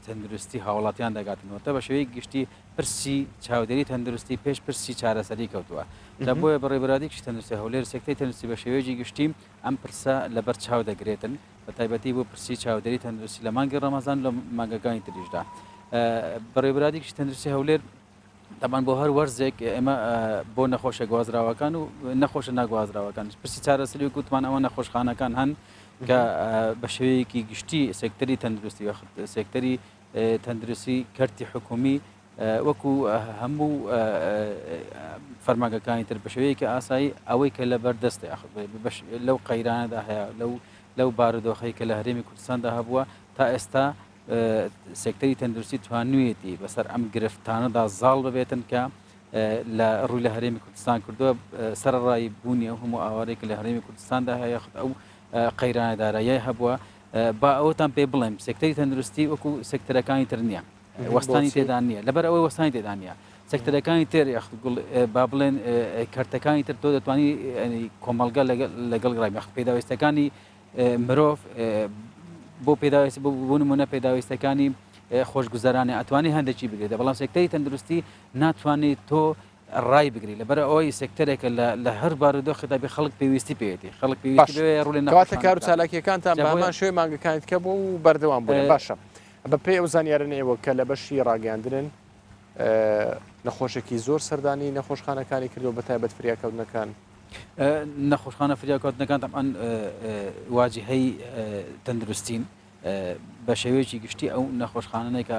تەندروستی هاوڵاتیان دەگاتنەوە تا بە شێوەیە گشتی پرسی چاودێری تەندروستی پێش پرسی چارەسەری کەوتووە لە بۆیە بەڕێوەبەری گشتی تەندروستی هەولێر سێکتەری تەندروستی بە شێوەیەکی گشتی ئەم پرسە لەبەر چاو دەگرێتن بە تایبەتی بۆ پرسی چاودێری تەندروستی لە مانگی ڕەمەزان لە مانگەکانی تریشدا بەڕێوەبەری گشتی تەندروستی هەولێر طبعاً بۆ هەر وەرزێک ئێمە بۆ نەخۆشە گوازراوەکان و نەخۆشە ناگوازراوەکان پرسی چارەسەری و گوتمان ئەوە نەخۆشخانەکان هەن کە بە شێوەیەکی گشتی سێکتەری تەندروستی سێکتەری تەندروستی کەرتی حکومی وەکو هەموو فەرماگەکانی تر بە شێوەیەکی ئاسایی ئەوەی کە لە بەردەستێ لەو قەیرانەدا هەیە لەو بارودۆخەی کە لە هەرێمی کوردستاندا هەبووە تا ئێستا سێکتەری تەندروستی توانوویەتی بەسەر ئەم گرفتانەدا زاڵ ببێتن کە لە ڕووی لە هەرێمی کوردستان کردووە سەرڕای بوونی ئەو هەموو ئاوارێک لە هەرێمی کوردستاندا هەیە ئەو قەیرانەداراییە هەبووە با ئەوتان پێ بڵێم سێکتەری تەندروستی وەکو سێکتەرەکانی تر نییە وەستانی تێدا نییە لەبەر ئەوەی وەستانی تێدا نییە سێکتەرەکانی تر با بڵێن کارتەکانی تر تۆ دەتوانی کۆمەڵگە لەگەڵ ڕای پێداویستەکانی مرۆڤ بۆ پێداویستی بۆ نمونە پێداویستەکانی خۆشگوزەرانی ئەتوانی هەندێکی بگرێت بەڵام سێکتەری تەندروستی ناتوانێت تۆ ڕای بگری لەبەر ئەوەی سێکتەرێکە لە هەر بارودۆخدا بێ خەڵک پێویستی پێێتی خەڵک پێویستی ڕووی نەواتە کار و چالاکیەکانتان بەمان شوێ مانگەکانت کە بۆ و بەردەوام بوون باشە بە پێی ئەو زانیارن ئێوە کە لە بەشی ڕاگەاندنن نەخۆشێکی زۆر سەردانی نەخۆشخانەکانی کردو بە تایبەت فریاکەوتنەکان نەخۆشخانە فریاکەوتنەکان تەمان واجهەی تەندروستین بە شێوەیەکی گشتی ئەو نەخۆشخانەی کە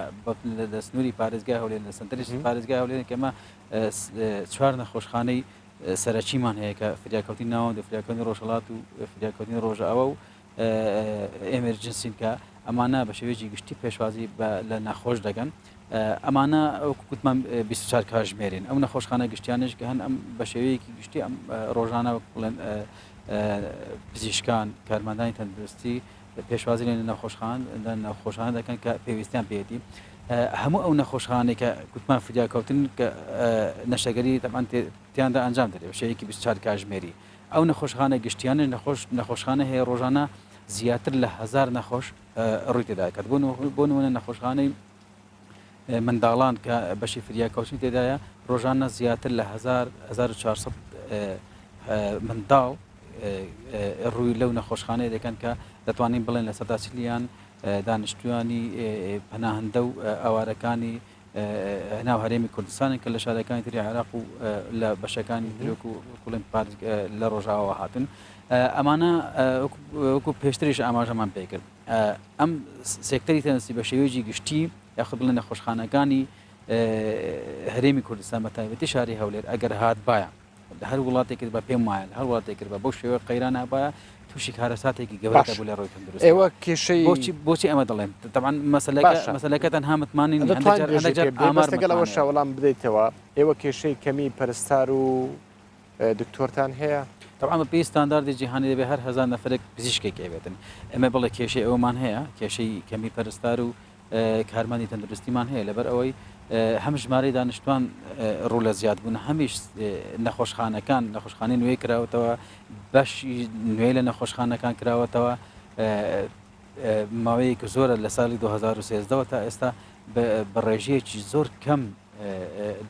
لە دەستنووری پارێزگای هەولێر لە سنتەری پارێزگای هەولێر کەمە 4 نەخۆشخانەی سەرەکیمان هەیە کە فریاکەوتی ناوەند و فریاکەوتنی ڕۆژهەڵات و فریاکەوتنی ڕۆژئاوە و ئێمەرجنسین کە ئەمانە بە شێوەیەکی گشتی پێشوازی لە ناخۆش دەگەن ئەمانە ئەوکوتمان 24 کاتژمێرین ئەو نەخۆشخانە گشتیانش کە هەن ئەم بە شێوەیەکی گشتی ئەم ڕۆژانە بڵێن پزیشکان کارمەندانی تەندروستی پێشوازی لێ نەخۆشخانە دەکەن کە پێویستیان پێێتی هەموو ئەو نەخۆشخانەی کە کوتمان فریاکەوتن کە نەشەگەری تەمان تیاندا ئەنجام دەدرێت شەیەکی 24 کاتژمێری ئەو نەخۆشخانە گشتیانە نەخۆشخانە هەیە ڕۆژانە زیاتر لە 1000 نەخۆش ڕووی تێداکات بۆ نمونە نەخۆشخانەی منداڵان کە بەشی فریاکەوتنی تێدایە ڕۆژانە زیاتر لە 1400 منداڵ ڕووی لەو نەخۆشخانەیە دەکەن کە دەتوانین بڵێن لە سەداسیلیان دانیشتوانی پەناهەندە و ئەوارەکانی ناو هەرێمی کوردستانی کە لە شارەکانی تری عێراق و لە بەشەکانی درۆک و کوڵێن لە ڕۆژاوە هاتن ئەمانە وەکو پێشتریش ئاماژەمان پێ کرد ئەم سێکتەری تەندروستی بە شێوەیەکی گشتی یاخود بڵێن نەخۆشخانەکانی هەرێمی کوردستان بە تایبەتی شاری هەولێر ئەگەر هات باە هەر وڵاتێکرد بە پێم وایە هەر وڵاتێکرد بە بەو شێوە قەیران نابایە تووشی کارەساتێکی گەورە بوو لە ڕۆی تەندروستی ئێوە کێشەی بۆچی ئەمە دەڵێن طبعاً مەسەلەکە تەنها متمانین ئەمەگەڵەوە شەوەڵام بدەیتەوە ئێوە کێشەی کەمی پەرستار و دکتۆرتان هەیە طبعا بە پێی ستانداردی جیهانی دەبێت هەر 1000 نەفرێک پزیشکێک ئەوێتن ئەمە بڵێ کێشەی ئەومان هەیە کێشەی کەمی پەرستار و کارمەندی تەندروستیمان هەیە لەبەر ئەوەی هەم ژمارەی دانیشتوان ڕوو لە زیاد بوون هەمیش نەخۆشخانەکان نەخۆشخانەی نوێی کراوەتەوە بەشی نوێی لە نەخۆشخانەکان کراوەتەوە ماوەیەکی زۆرە لە ساڵی 2013 تا ئێستا بە ڕێژەیەکی زۆر کەم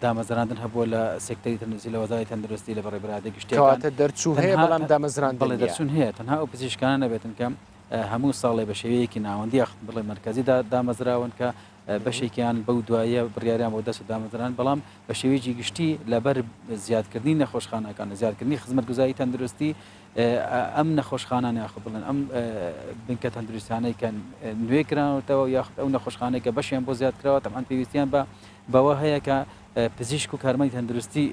دامەزراندن هەبووە لە سێکتەری تەندروستی لە وەزارەتی تەندروستی لە بەڕێبەرادە گشتیەکان دەرچوو هەیە بەڵام دامەزراندن دەرچوون هەیە تەنها ئەو پزیشکانە نەبێتن کەم هەموو ساڵێ بە شێوەیەکی ناوەندی بڵێ مرکزیدا دامەزراون کە بەشێکیان بەو دوایە بڕیاریان بۆ دەست و دامەزران بەڵام بە شێوەیەکی گشتی لەبەر زیادکردنی نەخۆشخانەکان زیادکردنی خزمەتگوزاری تەندروستی ئەم نەخۆشخانانە یاخود بڵێن ئەم بنکە تەندروستیانەی کە نوێ کراونەتەوە یاخود ئەو نەخۆشخانەی کە بەشیان بۆ زیادکراوە تەمان پێویستیان بەوە هەیە کە پزیشک و کارمەندی تەندروستی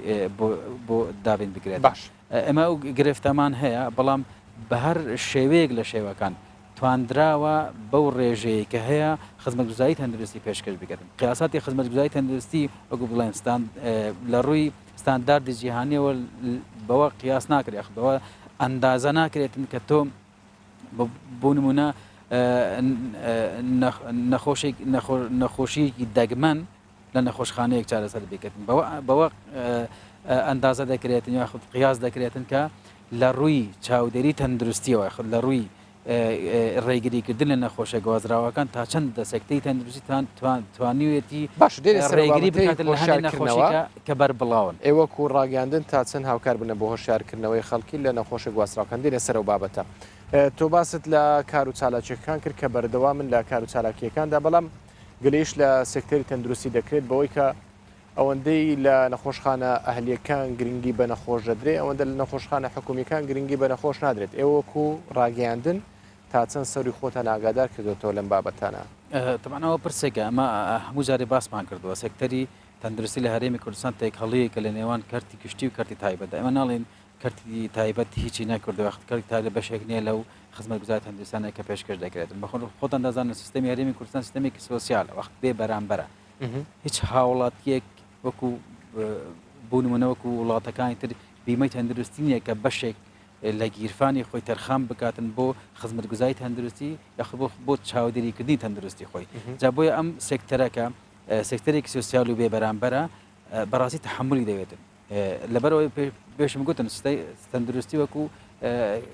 بۆ دابین بکرێت باش ئەمە ئەو گرفتەمان هەیە بەڵام بە هەر شێوەیەک لە شێوەکان تواندراوە بەو ڕێژەیە کە هەیە خزمەتگوزاری تەندروستی پێشکەش بکردن قیاساتی خزمەتگوزاری تەندروستی وەکو بڵێن لە ڕووی ستانداردی جیهانیەوە بەوە قیاس ناکرێت بەوە ئەندازە ناکرێتن کە تۆ بۆ نمونە نەخۆشیەکی دەگمەن لە نەخۆشخانەیەک چارەسەر بکردن بەوە ئەندازە دەکرێتن یاخود قیاس دەکرێتن کە لە ڕووی چاودێری تەندروستیەوە لە ڕووی ڕێگریکردن لە نەخۆشە گوازراوەکان تا چەند دەسەکتەی تەندروستیتان توانیوێتی ڕێگری بکات لە هەندێک نەخۆشیەکە کە بەربڵاون ئێوەکو ڕاگەاندن تا چەند هاوکار بنە بۆ هۆشیارکردنەوەی خەڵکی لە نەخۆشە گوازراوەکان دێنە سەر و بابەتە تۆ باست لە کار و چالاکیەکان کرد کە بەردەوامن لە کار و چالاکیەکاندا بەڵام گلەیش لە سێکتەری تەندروستی دەکرێت بەوەی کە ئەوەندەی لە نەخۆشخانە ئەهلیەکان گرنگی بە نەخۆش دەدرێ ئەوەندە لە نەخۆشخانە حکومیەکان گرنگی بە نەخۆش نادرێت ئێوەکو ڕاگەاندن تا چەند سەری خۆتان ئاگادار کردوێتەوە لەم بابەتانە طبعا ئەوە پرسێکە ئەمە هەموو جارێ باسمان کردووە سێکتەری تەندروستی لە هەرێمی کوردستان تێک هەڵەیەکە لە نێوان کارتی گشتی و کارتی تایبەت ئەمە ناڵێن کارتی تایبەت هیچی نەکردو وەخت کارتی تایبەت بەشێک نییە لەو خزمەتگوزار تەندروستانە کە پێشکەش دەکرێت بەخۆ خۆتان دەزانن سیستەمی هەرێمی کوردستان سیستەمێکی سۆسیالە وەخت بێ بەرامبەرە هیچ هاوڵاتیەک وەکو بوو نمونە وەکو وڵاتەکانی تر بیمەی تەندروستی نییە کە بەشێک لە گیرفانی خۆی تەرخام بکاتن بۆ خزمەتگوزاری تەندروستی یاخود بۆ چاودێریکردنی تەندروستی خۆی جا بۆیە ئەم سێکتەرەکە سێکتەرێکی سۆسیال و بێ بەرامبەرە بەڕاستی تحملی دەوێتن لەبەرەوەی پێشم گوتن تەندروستی وەکو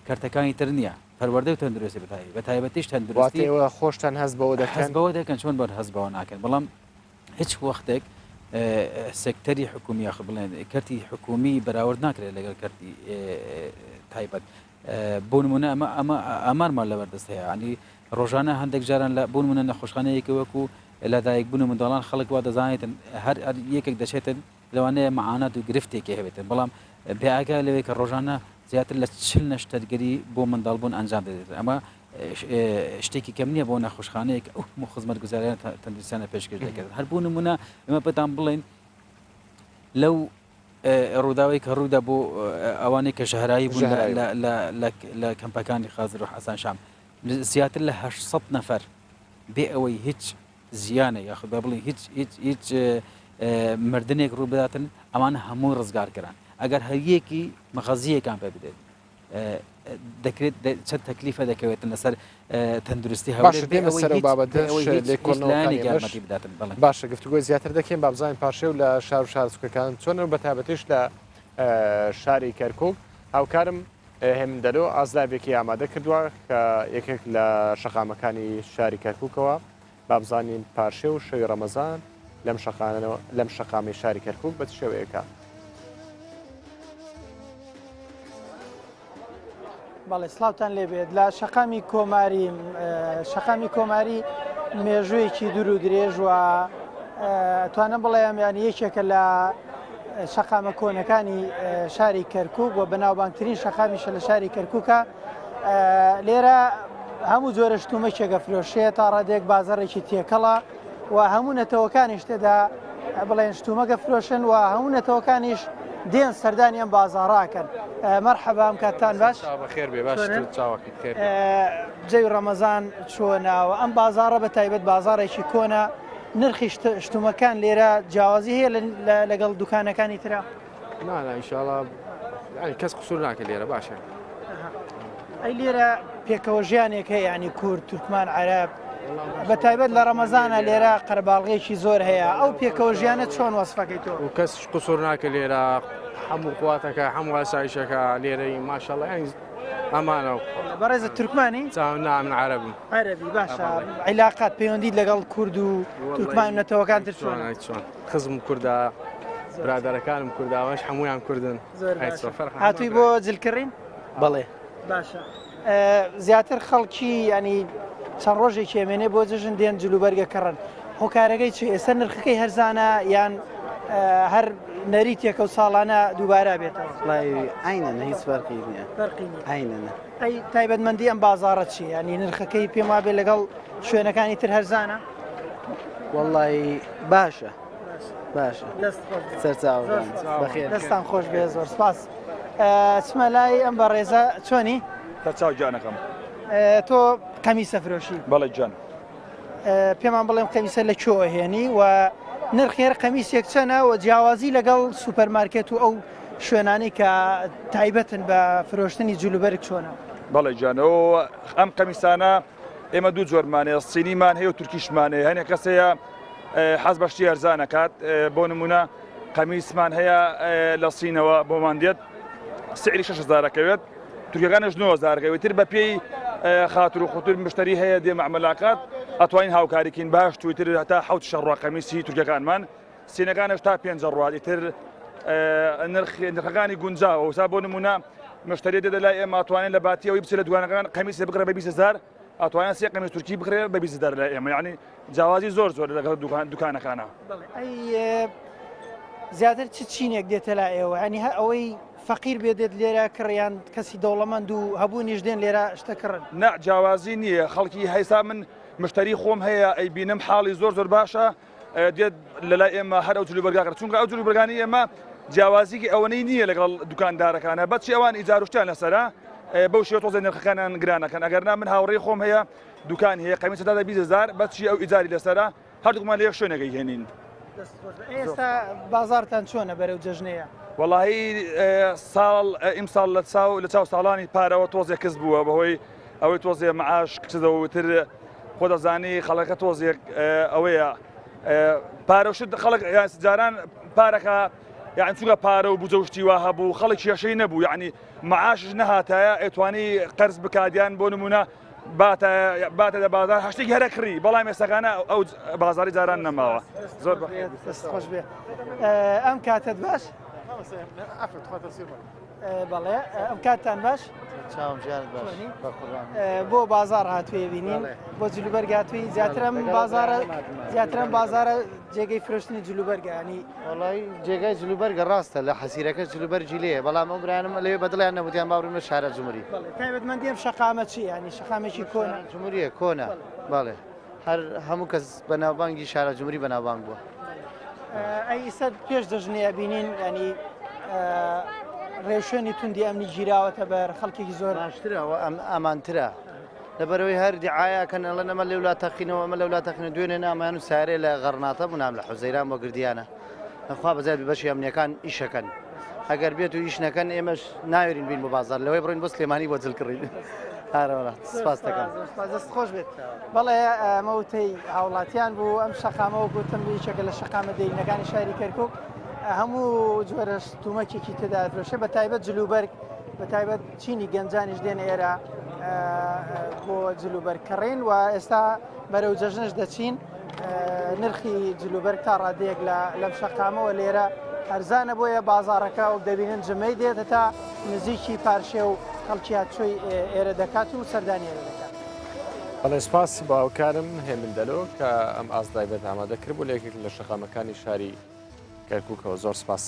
کارتەکانی تر نییە پەروەردە و تەندروستی بە تایبەتیش تەندروستی خۆشتان هەست بەوە دەکەن بەوە دەکەن چۆن بەر هەست بەوە ناکەن بەڵام هیچ وەختێک سێکتەری حکومی یاخ بڵێن کارتی حکومی بەراورد ناکرێت لەگەڵ کارتی تایبەت بۆ نمونە ئەمە ئامارمان لەبەردەست هەیە ینی ڕۆژانە هەندێک جاران لە بۆ نمونە نەخۆشخانەیەکی وەکو لەدایک بوون و منداڵان خەڵک وا دەزانێتن هەر یەکێک دەچێتن لەوانەیە معانات و گرفتێکی هەبێتن بەڵام بێئاگا لەوێ کە ڕۆژانە زیاتر لە 40 نەشتەرگەری بۆ منداڵبوون ئەنجام دەدێت ئەمە شتێکی کەم نییە بۆ نەخۆشخانەیەک ئەو خزمەتگوزاریان تەندروستیانە پێشکەش دەکرێت هەر بوو نمونە ئێمە پێتان بڵێن لەو ڕووداوی کە ڕوودا بۆ ئەوانەی کە شەهرایی بوون لە کەمپەکانی خازر و حەسان شام زیاتر لە 800 نەفەر بێ ئەوەی هیچ زیانە یاخود بە بڵێن هیچ مردنێک ڕوو بداتن ئەمانە هەموو ڕزگارکەران ئەگەر هەریەکی مەغەزیەکان پێ بدێت دەکرێت چەند تەکلیفە دەکەوێتن لەسەر تەندروستی هەوڵێکی بداتن باشە گفتوگوی زیاتر دەکەین با بزانین پاشێ و لە شار و شارسوکەکان چۆن بە تایبەتیش لە شاری کەرکووک هاوکارم هێمندەرۆ ئازادێکی ئامادە کردووە کە یەکێک لە شەقامەکانی شاری کەرکووکەوە با بزانین پاشێ و شەوی ڕەمەزان لەم شەقامی شاری کەرکووک بە شێوەیەکە بەڵێ سلااوان لێبێت لە شەقامی کۆماری مێژوویەکی دوور و درێژ و توانم بڵێم یانی یەکێکە لە شەقامە کۆنەکانی شاری کەرکووک و بەناوبانگترین شەقامیشە لە شاری کەرکووکە لێرە هەموو جۆرە شتومەکێکە فرۆشێت تا ڕادێک بازاڕێکی تێکەڵە و هەموو نەتەوەکانیش تێدا بڵێن شتومەکە فرۆشن و هەموو نەتەوەکانیش دێن سەردانیان بازاڕاکەن مەرحەبا ئەم کاتتان باش جێی ڕەمەزان چۆناوە ئەم بازاڕە بە تایبەت بازاڕێکی کۆنا نرخی شتومەکان لێرە جیاوازی هەیە لەگەڵ دوکانەکانی ترا ئینشاءڵڵا کەس قسوور ناکە لێرە باشە ئەی لێرە پێکەوە ژیانێک هەیە ینی کورد تورکمان عەرەب بە تایبەت لە ڕەمەزانە لێرە قەرەباڵغێکی زۆر هەیە ئەو پێکەوە ژیانە چۆن وەسفەکەیتەوە و کەس قسوور ناکە لێرە هەموو قواتەکە هەموو ئاسایشەکە لێرەی ماشەڵڵا ئەمانە بەڕێزە تورکمانی نام عەرەبم عەرەبی باشە عیلاقات پەیوەندیت لەگەڵ کورد و تورکمان نەتەوەکان تر چۆن خزم کووردا برادەرەکانم کورداوەش هەمویان کوردن هاتووی بۆ جلکردین بەڵێ باشە زیاتر خەڵکی ینی چەند ڕۆژێکی ئەمێنێ بۆ جژن دێن جلوبەرگەکەڕن هۆکارەکەی چ ئێستا نرخەکەی هەرزانە یان هەر نەریتێکە و ساڵانە دووبارە بێتەوە عینەنە هیچ فەرقی نییە عینەنە ئەی تایبەتمەندی ئەم بازاڕە چی ینی نرخەکەی پێم وابێ لەگەڵ شوێنەکانی تر هەرزانە وەڵی باشە سەرچاو دەستان خۆش بێ زۆر سپاس چمە لای ئەم بە ڕێزە چۆنی چاو جانەکەم تۆ قەمیسە فرۆشی بەڵێ جان پێمان بڵێم قەمیسە لە کۆ هێنی و نرخێر قەمیسێک چەنە و جیاوازی لەگەڵ سوپەرمارکێت و ئەو شوێنانی کە تایبەتن بە فرۆشتنی جلوبەرگ چۆنە بەڵێ جانەوە ئەم قەمیسانە ئێمە دوو جۆرمانەیە سینیمان هەیە و تورکیشمانەیە هەنێک کەسەیە حەز بەشتی هەرزانەکات بۆ نمونە قەمیسمان هەیە لە سینەوە بۆمان دێت سعری 6,000 تورکەکانش 9,000 تر بە پێی خاتر و خوتر مشتری هەیە دێ معاملەکات ئەتوانین هاوکاریکین باش تویتر هەتا 7 شەڕوا قەمیسی تورکەکانمان سینەکانش تا 5 ڕواتی تر نرخەکانی گونجاوە وسا بۆ نمونە مشتری دێدە لای ئێمە ئەتوانین لە باتیەوەی بچێت لە دوانەکان قەمیسێ بگرە بە 20,000 ئەتوانین سێ قەمیس تورکی بکرێت بە 20,000 لای ئێمە یعنی جیاوازی زۆر لەگەڵ دوکانەکانە زیاتر چ چینێک دێتە لا ئێوە ینی ئەوەی فەقیر بێدێت لێرە کڕیان کەسی دەوڵەمەند و هەبوو نیش دێن لێرە شتەکڕن نە جیاوازی نییە خەڵکی هەیسا من مشتری خۆم هەیە ئەی بینم حاڵی زۆر باشە دێت لەلای ئێمە هەر ئەو جلوبەرگاکە چونکە ئەو جلوبەرگانی ئێمە جیاوازیکی ئەوەی نییە لەگەڵ دوکاندارەکانە بەچی ئەوان ئیجاروشتیان لەسەرە بەو شێوە تۆزە نرخەکانیان گرانەکەن ئەگەرنا من هاوڕێی خۆم هەیە دوکان هەیە قەیمەتی سەدا 20,000 بەچی ئەو ئیجاری لەسەرە هەردووکمان لە یەک شوێنەکەی هێنین. ئێستا بازارتان چۆنە بەرەو جەژنەیە؟ وەڵاهی ساڵ ئیمساڵ لە چاو ساڵانی پارەوە تۆزێک کەس بووە بەهۆی ئەوەی تۆزێ مەعاش کچدەوتر خۆ دەزانی خەڵەکە تۆزێک ئەوەیە پارەشت خەڵک جاران پارەکە یعنی چونکە پارە و بجەشتی وا هەبوو خەڵک کێشەی نەبوو یعنی مەعاشش نەهاتایە ئەتوانی قەرز بکاتیان بۆ نمونە باتە لە بازار هەشتێک هەرە کڕی بەڵام ئێستاکانە ئەو بازاری جاران نەماوە زۆر خۆش بێ ئەم کاتت باش بەڵێ ئەم کاتتان باش بۆ بازار هاتوویە بینین بۆ جلوبەرگ هاتووی زیاترم بازارە جێگەی فرۆشتنی جلوبەرگانی وڵی جێگای جلوبەرگە ڕاستە لە حەسیرەکە جلوبەرجی لێ بەڵام ئەو برانم لەوێ بەدڵیان نەبوتیان باڕونە شارە جمهوری تایبەتمەندیم شەقامە چی ینی شەقامێکی کۆنە جمهوریە کۆنە باڵێ هەر هەموو کەس بەناوبانگی شارە جمهوری بەناوبانگ بووە ئەی ئیستا پێش دەژنەیە بینین ینی ڕێوشێنی توندی ئەمنی گیراوەتە بەر خەڵکێکی زۆر باشترەوە ئەمانترە لەبەرەوەی هەر دیعاەکەن لە نەمە لە وڵات تەقینەوە ئەمە لە وڵات تەقینە دوێنێ نامان و سارێ لە غەڕناتە بوونام لە حوزەیران بۆ گردیانە نەخوا بەزای بەشی ئەمنیەکان ئیشەکەن ئەگەر بێت و ئیش نەکەن ئێمەش ناوێرین بین بۆ بازار لەوەی بڕین بۆ سلێمانی بۆ جلکڕین سپاس دەکەم دەست خۆش بێت بەڵێ ئەمەوتەی هاوڵاتیان بوو ئەم شەقامەوە گوتم یەکێکە لە شەقامە دەرینەکانی شاری کەرکووک هەموو جۆرە تومەکێکی تێدا فرۆشێ بە تایبەت جلوبەرگ بە تایبەت چینی گەنجانیش دێنە ئێرە بۆ جلوبەرکەڕین و ئێستا بەرەو جەژنش دەچین نرخی جلوبەرگ تا ڕادەیەک لەم شەقامەوە لێرە هەرزانە بۆیە بازارەکە و دەبینن جمەی دێتە تا نزیکی پارشێ و خەڵکی هاتچۆی ئێرە دەکات و سەردانی ئێرە دەکات. بەڵێ سپاس باوکارم هێمندەلۆ کە ئەم ئازدایبەت ئامادە کرد بۆ لەیەکێک لە شەقامەکانی شاری کەرکووکەوە زۆر سپاس.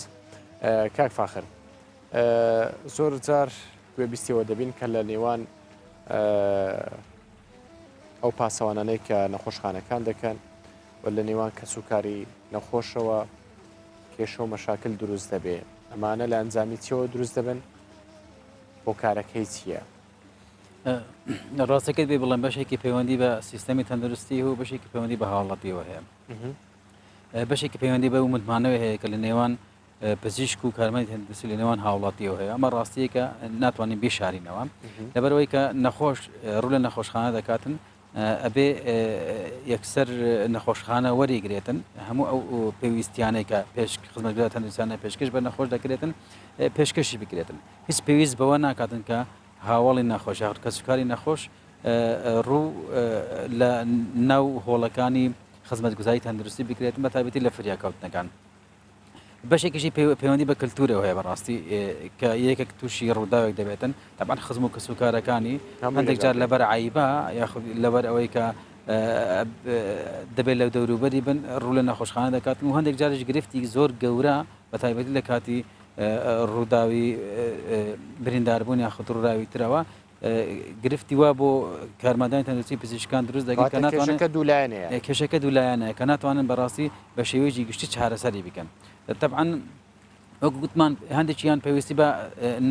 کاک فاخر زۆر جار گوێبیستیەوە دەبین کە لە نێوان ئەو پاسەوانانەی کە نەخۆشخانەکان دەکەن و لە نێوان کەسوکاری نەخۆشەوە کێشە و مەشاکل دروست دەبێ ئەمانە لە ئەنجامی چیەوە دروست دەبن بۆ کارەکەی چییە؟ ڕاستەکەت بێ بڵێن بەشێکی پەیوەندی بە سیستەمی تەندروستی و بەشێکی پەیوەندی بە هاوڵاتیەوە هەیە بەشێکی پەیوەندی بە و متمانەوە هەیە کە لە نێوان پزیشک و کارمەندی تەندروستی لە نێوان هاوڵاتیەوە هەیە ئەمە ڕاستیە کە ناتوانین بیشارینەوە لەبەرەوەی کە نەخۆش ڕوو لە نەخۆشخانە دەکاتن ئەبێ یەکسەر نەخۆشخانە وەریگرێتن هەموو ئەو پێویستیانەی کە پێش خزمەتگوزار تەندروستیانە پێشکەش بە نەخۆش دەکرێتن پێشکەشی بکرێتن هیچ پێویست بەوە ناکاتن کە هاوڵی نەخۆش کەسوکاری نەخۆش ڕوو لە ناو هۆڵەکانی خزمەتگوزاری تەندروستی بکرێتن بە تایبەتی لە فریاکەوتنەکان بەشێکیشی پەیوەندی بە کللتورەوە هەیە بەڕاستی کە یەکێک تووشی ڕووداوێک دەبێتن تاپان خزم و کەسوکارەکانی هەندێک جار لەبەر عیبا یاخود لەبەر ئەوەی کە دەبێت لەو دەوروبەری بن ڕوو لە نەخۆشخانە دەکاتن و هەندێک جارش گرفتی زۆر گەورە بە تایبەتی لە کاتی ڕووداوی برینداربوون یاخود ڕووداوی ترەوە گرفتی وا بۆ کارمەندانی تەندروستی پزیشکان دروست دەکەن کە ناتوانن کێشەکە دوولایەنەیە کە ناتوانن بەڕاستی بە شێوەیەکی گشتی چارەسەری بکەن طبعا وەکو گوتمان هەندێکیان پێویستی بە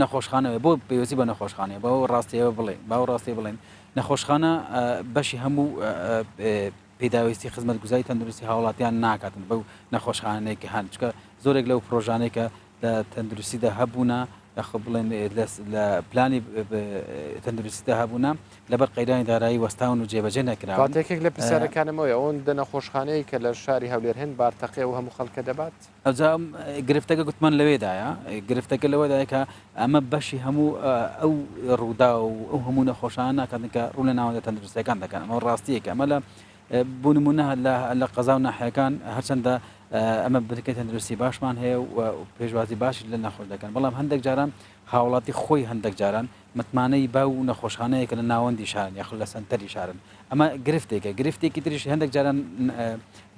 نەخۆشخانەوە بۆ پێویستی بە نەخۆشخانەیە بەەوە ڕاستیەوە بڵێ باو ڕاستی بڵێن نەخۆشخانە بەشی هەموو پێداویستی خزمەتگوزاری تەندروستی هاوڵاتیان ناکاتن بەو نەخۆشخانەیەکی هەن چکە زۆرێک لەو پرۆژانەی کە لە تەندروستیدا هەبوونا یاخۆ بڵێن لە پلانی تەندروستیدا هەبوونا لەبەر قەیرانی دارایی وەستاون و جێبەجێ نەکراوە کاتێکێک لە پرسیارەکانمەوەی ئەوەن نەخۆشخانەیە کە لە شاری هەولێر هێن بارتەقێ و هەموو خەڵکە دەبات ئەوجا گرفتەکە گوتمان لەوێدایە گرفتەکە لەوەدایە کە ئەمە بەشی هەموو ئەو ڕوودا و ئەو هەموو نەخۆشانە ناکاتن کە ڕوو لە ناوەندە تەندروستیەکان دەکەن ئەمە ڕاستیەکە ئەمە بۆ نمونە لە قەزا و ناحیەکان هەرچەندە ئەمە بنکەی تەندروستی باشمان هەیە و پێشوازی باشی لە نەخۆش دەکەن بەڵام هەندێک جاران هاوڵاتی خۆی هەندێک جاران متمانەی با و نەخۆشخانەیە کە لە ناوەندی شارن یاخود لە سنتەری شارن ئەمە گرفتێکی تریش هەندێک جاران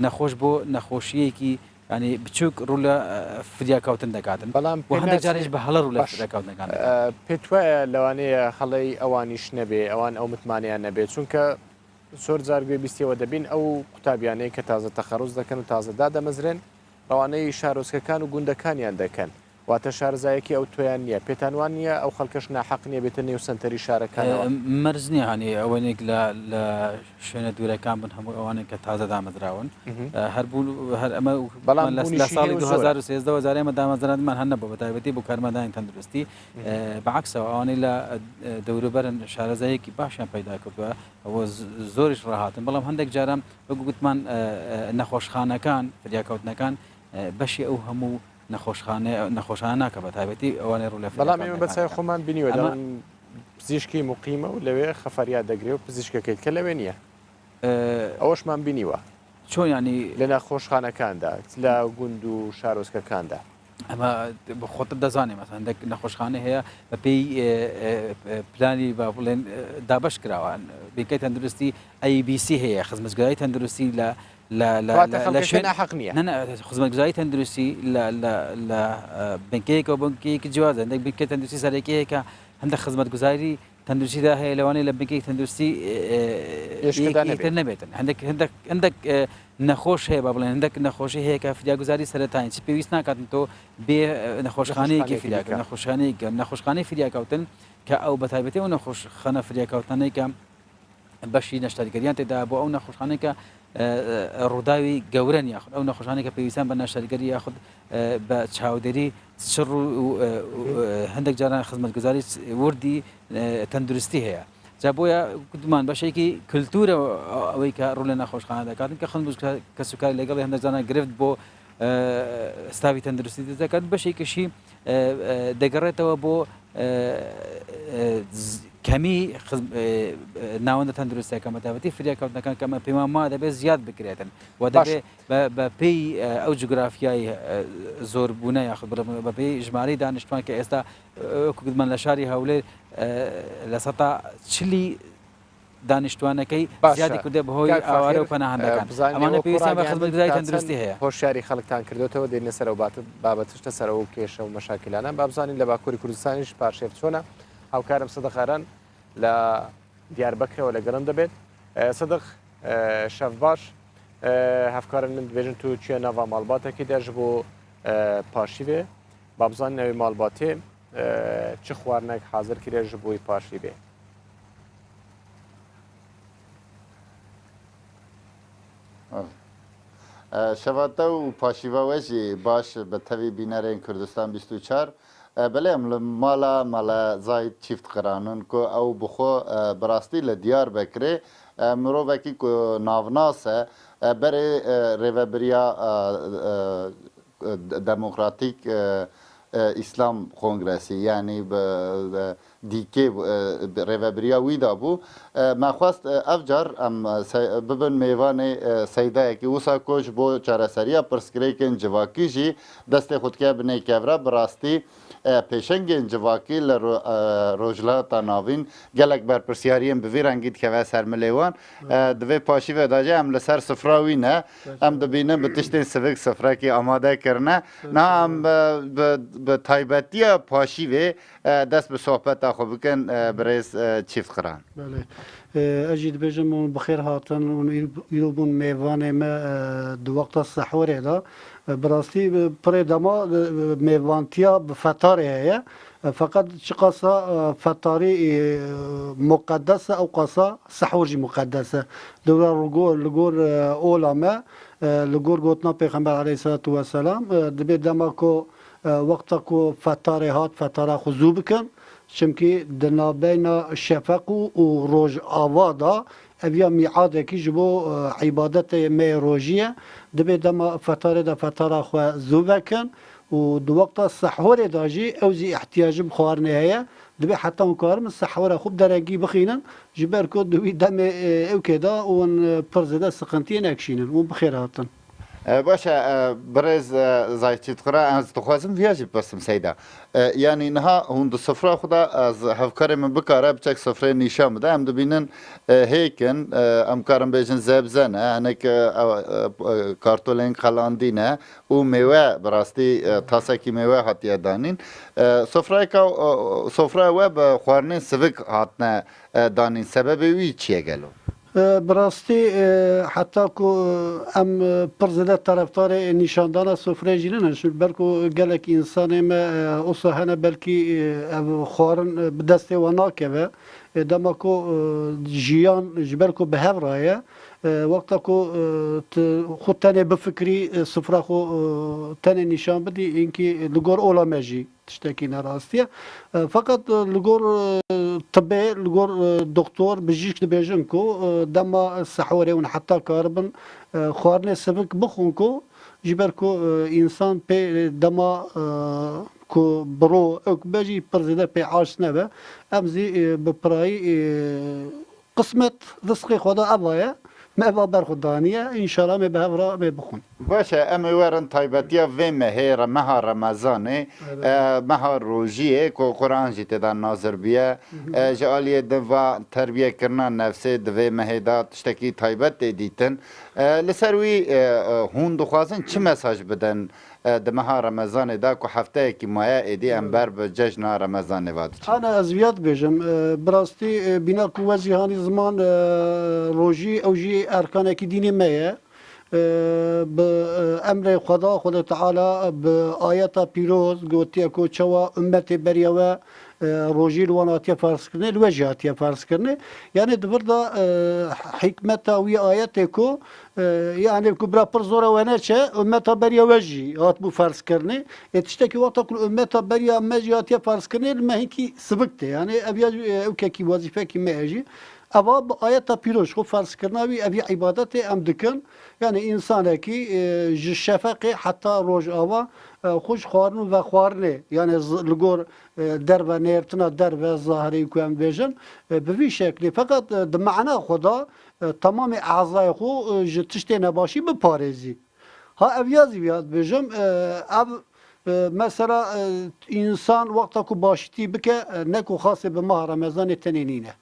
نەخۆش بۆ نەخۆشیەکی ینی بچووک ڕوو لە فریاکەوتن دەکاتن بەڵام هەندێک جارش بە هەڵە ڕوو لە فریاکەوتنەکان پێت وایە لەوانەیە هەڵەی ئەوانیش نەبێ ئەوان ئەو متمانیان نەبێت چونکە زۆر جار گوێ بیستیەوە دەبین ئەو قوتابیانەیە کە تازە تەخەڕوز دەکەن و تازە دادەمەزرێن ئەوانەی شارۆچکەکان و گوندەکانیان دەکەن واتە شارزایەکی ئەو تۆیان نییە پێتانوان نییە ئەو خەڵکەش ناحەق نییە بێتە نێو سنتەری شارەکانەوە مەرز نییە هەنی ئەوەنێک لە شوێنە دوورەکان بن هەموو ئەوانێک کە تازە دامەزراون هەربوو هەر ئەمە بەڵام لە ساڵی 2013 زارێمە دامەزرانمان هەن نەبوو بە تایبەتی بۆ کارمەندانی تەندروستی بەعکسەوە ئەوانەی لە دەوروبەرن شارەزایەکی باشیان پیدا کردووە ئەوە زۆریش ڕاهاتن بەڵام هەندێک جارم وەکو گوتمان نەخۆشخانەکان فریاکەوتنەکان بەشی ئەو هەموو نەخۆشانە ناکە بە تایبەتی ئەوانێ ڕوو لە بەڵام ئێمە بەچای خۆمان بینیوە پزیشکی مقیمە و لەوێ خەفەریات دەگرێت و پزیشکەکەیت کە لەوێ نییە ئەوەشمان بینیوە چۆن ینی لە نەخۆشخانەکاندا لە گوند و شارۆچکەکاندا ئەمە خۆتت دەزانێ مەسەن هەندێک نەخۆشخانە هەیە بە پێی پلانی با بڵێن دابش کراوە بینکەی تەندروستی ABC هەیە خزمەتگوزاری تەندروستی لە شوێن حەق نییە خزمەتگوزاری تەندروستی لە بنکەیەکە و بنکەیەکی جیازە هەندێک بنکەی تەندروستی سەرەکیەیەکە هەندێک خزمەتگوزاری تەندروستیدا هەیە لەوانەیە لە بنکەی تەندروستی نەبێتن هەندێک نەخۆش هەیە با بڵێن هەندێک نەخۆشی هەیە کە فریاگوزاری سەرەتایی چی پێویست ناکاتن تۆ بێ نەخۆشخانەیەکی فریاکە نەخۆشخانەی فریاکەوتن کە ئەو بە تایبەتی و نەخۆشخانە فریاکەوتنەی کە بەشی نەشتاریگەریان تێدا بۆ ئەو نەخۆشخانەیە ڕووداوی گەورەن یاخود ئەو نەخۆشانێکە پێویستیان بە ناشتاریگەری یاخود بە چاودێری شڕ و هەندێک جاران خزمەتگوزاری وردی تەندروستی هەیە جا بۆیە گوتمان بەشێکی کللتورە ئەوەی کە ڕوو لە نەخۆشخانە دەکاتن کە خەڵک کە سوکاری لەگەڵی هەندێک جاران گرفت بۆ ستاوی تەندروستی دەکات بەشێکیشی دەگەڕێتەوە بۆ کەمی ناوەندە تەندروستیەکە مەتابەتی فریاکەوتنەکان کەمە پێمان وا دەبێت زیاد بکرێتن و دەبێت بە پێی ئەو جوگرافیایی زۆربوونە یاخود بە پێی ژمارەی دانیشتوان کە ئێستا گوتمان لە شاری هەولێر لە سەتا چلی دانیشتوانەکەی زیادی کردێ بەهۆی ئاوارە و پەناهەندەکان ئەمانە پێویستیان بە خزمەتگوزاری تەندروستی هەیە هۆشیاری خەڵکتان کردوێتەوە دێنە سەر و بابەتشتە سەر و کێشە و مەشاکلانە بابزانین لە باکووری کوردستانیش پارشێف چۆنە هاوکارم سەدەقاران لە دیاربەکرەوە لە گەرم دەبێت سەدق شەف باش هەفکارن من دەبێژن تو چیە ناوا ماڵباتێکی دەژ بۆ پاشیوێ بابزان نەوەی ماڵباتێ چ خواردنێک حاضر کرێژ بۆی پاشی بێ شەواتە و پاشیڤەوەژی باش بە تەوی بینەرێن کوردستان 24 بەڵێم لە ماڵە زایت چیفت قرانن کو ئەو بخۆ بەڕاستی لە دیار بکرێ مرۆڤێکی ناوناسە بەرێ ڕێڤەبریا دەموکراتیک ئیسلام کۆنگرەسی یعنی دیکێ ڕێڤەبریا ویدا بوو ماخواست ئەفجار ئەم ببن میوانێ سەیدایەکی وسا کۆش بۆ چارەسەریە پرسکرێکن جواکیژی دەستی خودکە بنەی کەورە بڕاستی پێشەنگên civakî li rojhilata navîn gelek berpirsiyariyên bi vî rengî dikeve ser milêwan divê paşî ve dace em li ser sifra wî ne em dibînin bi tiştên sivik sifrekî amade kirine na em bi taybetiya paşî vê dest bi sohbeta xwe bikin birêz çîft qiran ez jî dibêjim hûn bi xêr hatin û îro bûn mêvanê me di wexta sehorê da براستی پرê dema mêvantiya bi fetarê heye feqet çi qasa fetarî muqeddes e ew qasa sehûr jî muqeddes e dewra li gor ola me li gor gotina pêxember aleyhissalatu vesselam dibê dema ku wexta ku fetarê hat fetara xwe zû bikin çimkî di navbeyna şefeq û roj ava da eviya miadekî ji bo îbadetê me rojî ye dibê dema fetarê de fetara xwe zû vekin û di wexta sehorê da jî ew zî ihtiyacî bi xwarinê heye dibê heta hûn karin sehora xwe bi derengî bixînin ji ber ku di wî demê ewkê da hûn pir zêde siqintiyê nekişînin hûn bi xêr hatin باشه برز زایتیت خورا از دخوازم ویاجی بسم سیدا یعنی نها هون دو سفره خدا از هفکار من بکاره بچک سفره نیشان بده هم دبینن هیکن ام کارم بیجن زبزنه هنک کارتولین خلاندینه و میوه براستی تاسکی میوه هاتیه دانین سفره و به خوارنین سوک هاتنه دانین سبب وی چیه گلو براستی حتی که ام پرزده طرفدار نشاندن سفره جنن شد برکو گلک انسان ما اصلا بلکی خوارن بدست و ناکه دما کو جیان جبرکو به هفرایه وقتا کو خود تنه بفکری سفره خو تنه نشان بدی اینکه لگور اولا مجی تشتكي نراستيا فقط لغور طبي لغور دكتور بجيش بيجنكو دما السحوري حتى كاربن خوارني سبك بخونكو جبركو انسان بي دما كو برو اك بجي برزيدا بي عاش نبا امزي ببراي قسمت رزقي خدا ابايا ما بابر خدانية إن شاء الله ما بهفرا ما بخون. باشه اما ورن تایبتیا و مهر مها رمضانه مها روزیه که قرآن جیت دان ناظر بیه جالیه دوا تربیه کردن نفسه دو مهدات تشتکی تایبت دیتن لسروی هون دخوازن چه مساج بدن دمها رمضان دا که هفته کی مایه ایدی امبر به جشن رمضان واد. أنا أزويات بيجم براستي بنا كوازي هاني زمان روجي أو جي أركان ديني مايا بأمر خدا تعالى بآيات بيروز قوتي أكو شوا أمتي بريوا روجي الواناتيا فارس كرني الوجهاتيا فارس كرني يعني دبردا حكمة وي آياتكو يعني كبرى برزورة ونشة أمتها بريا وجي هات بو فارس كرني تشتكي وقت كل أمتها بريا مجياتيا فارس كرني ما هيك سبقته يعني أبي أوكي وظيفة كي ما أجي أبا آيات بيروش خو فارس كرناوي أبي عبادته أم دكن يعني إنسان كي جشفقي حتى روج أوا خوش خوارن و خوارنه يعني لجور در و نيرتنا در و ظاهري كم بيجن بفي شكل فقط دمعنا خدا تمام اعضای خو تشتی نباشی بپارێزی ها ئەڤازی بیاد بێژم مثلا ئینسان وەقتا ku باشتی bike neku xasê bi maha Remezanê tenê nîne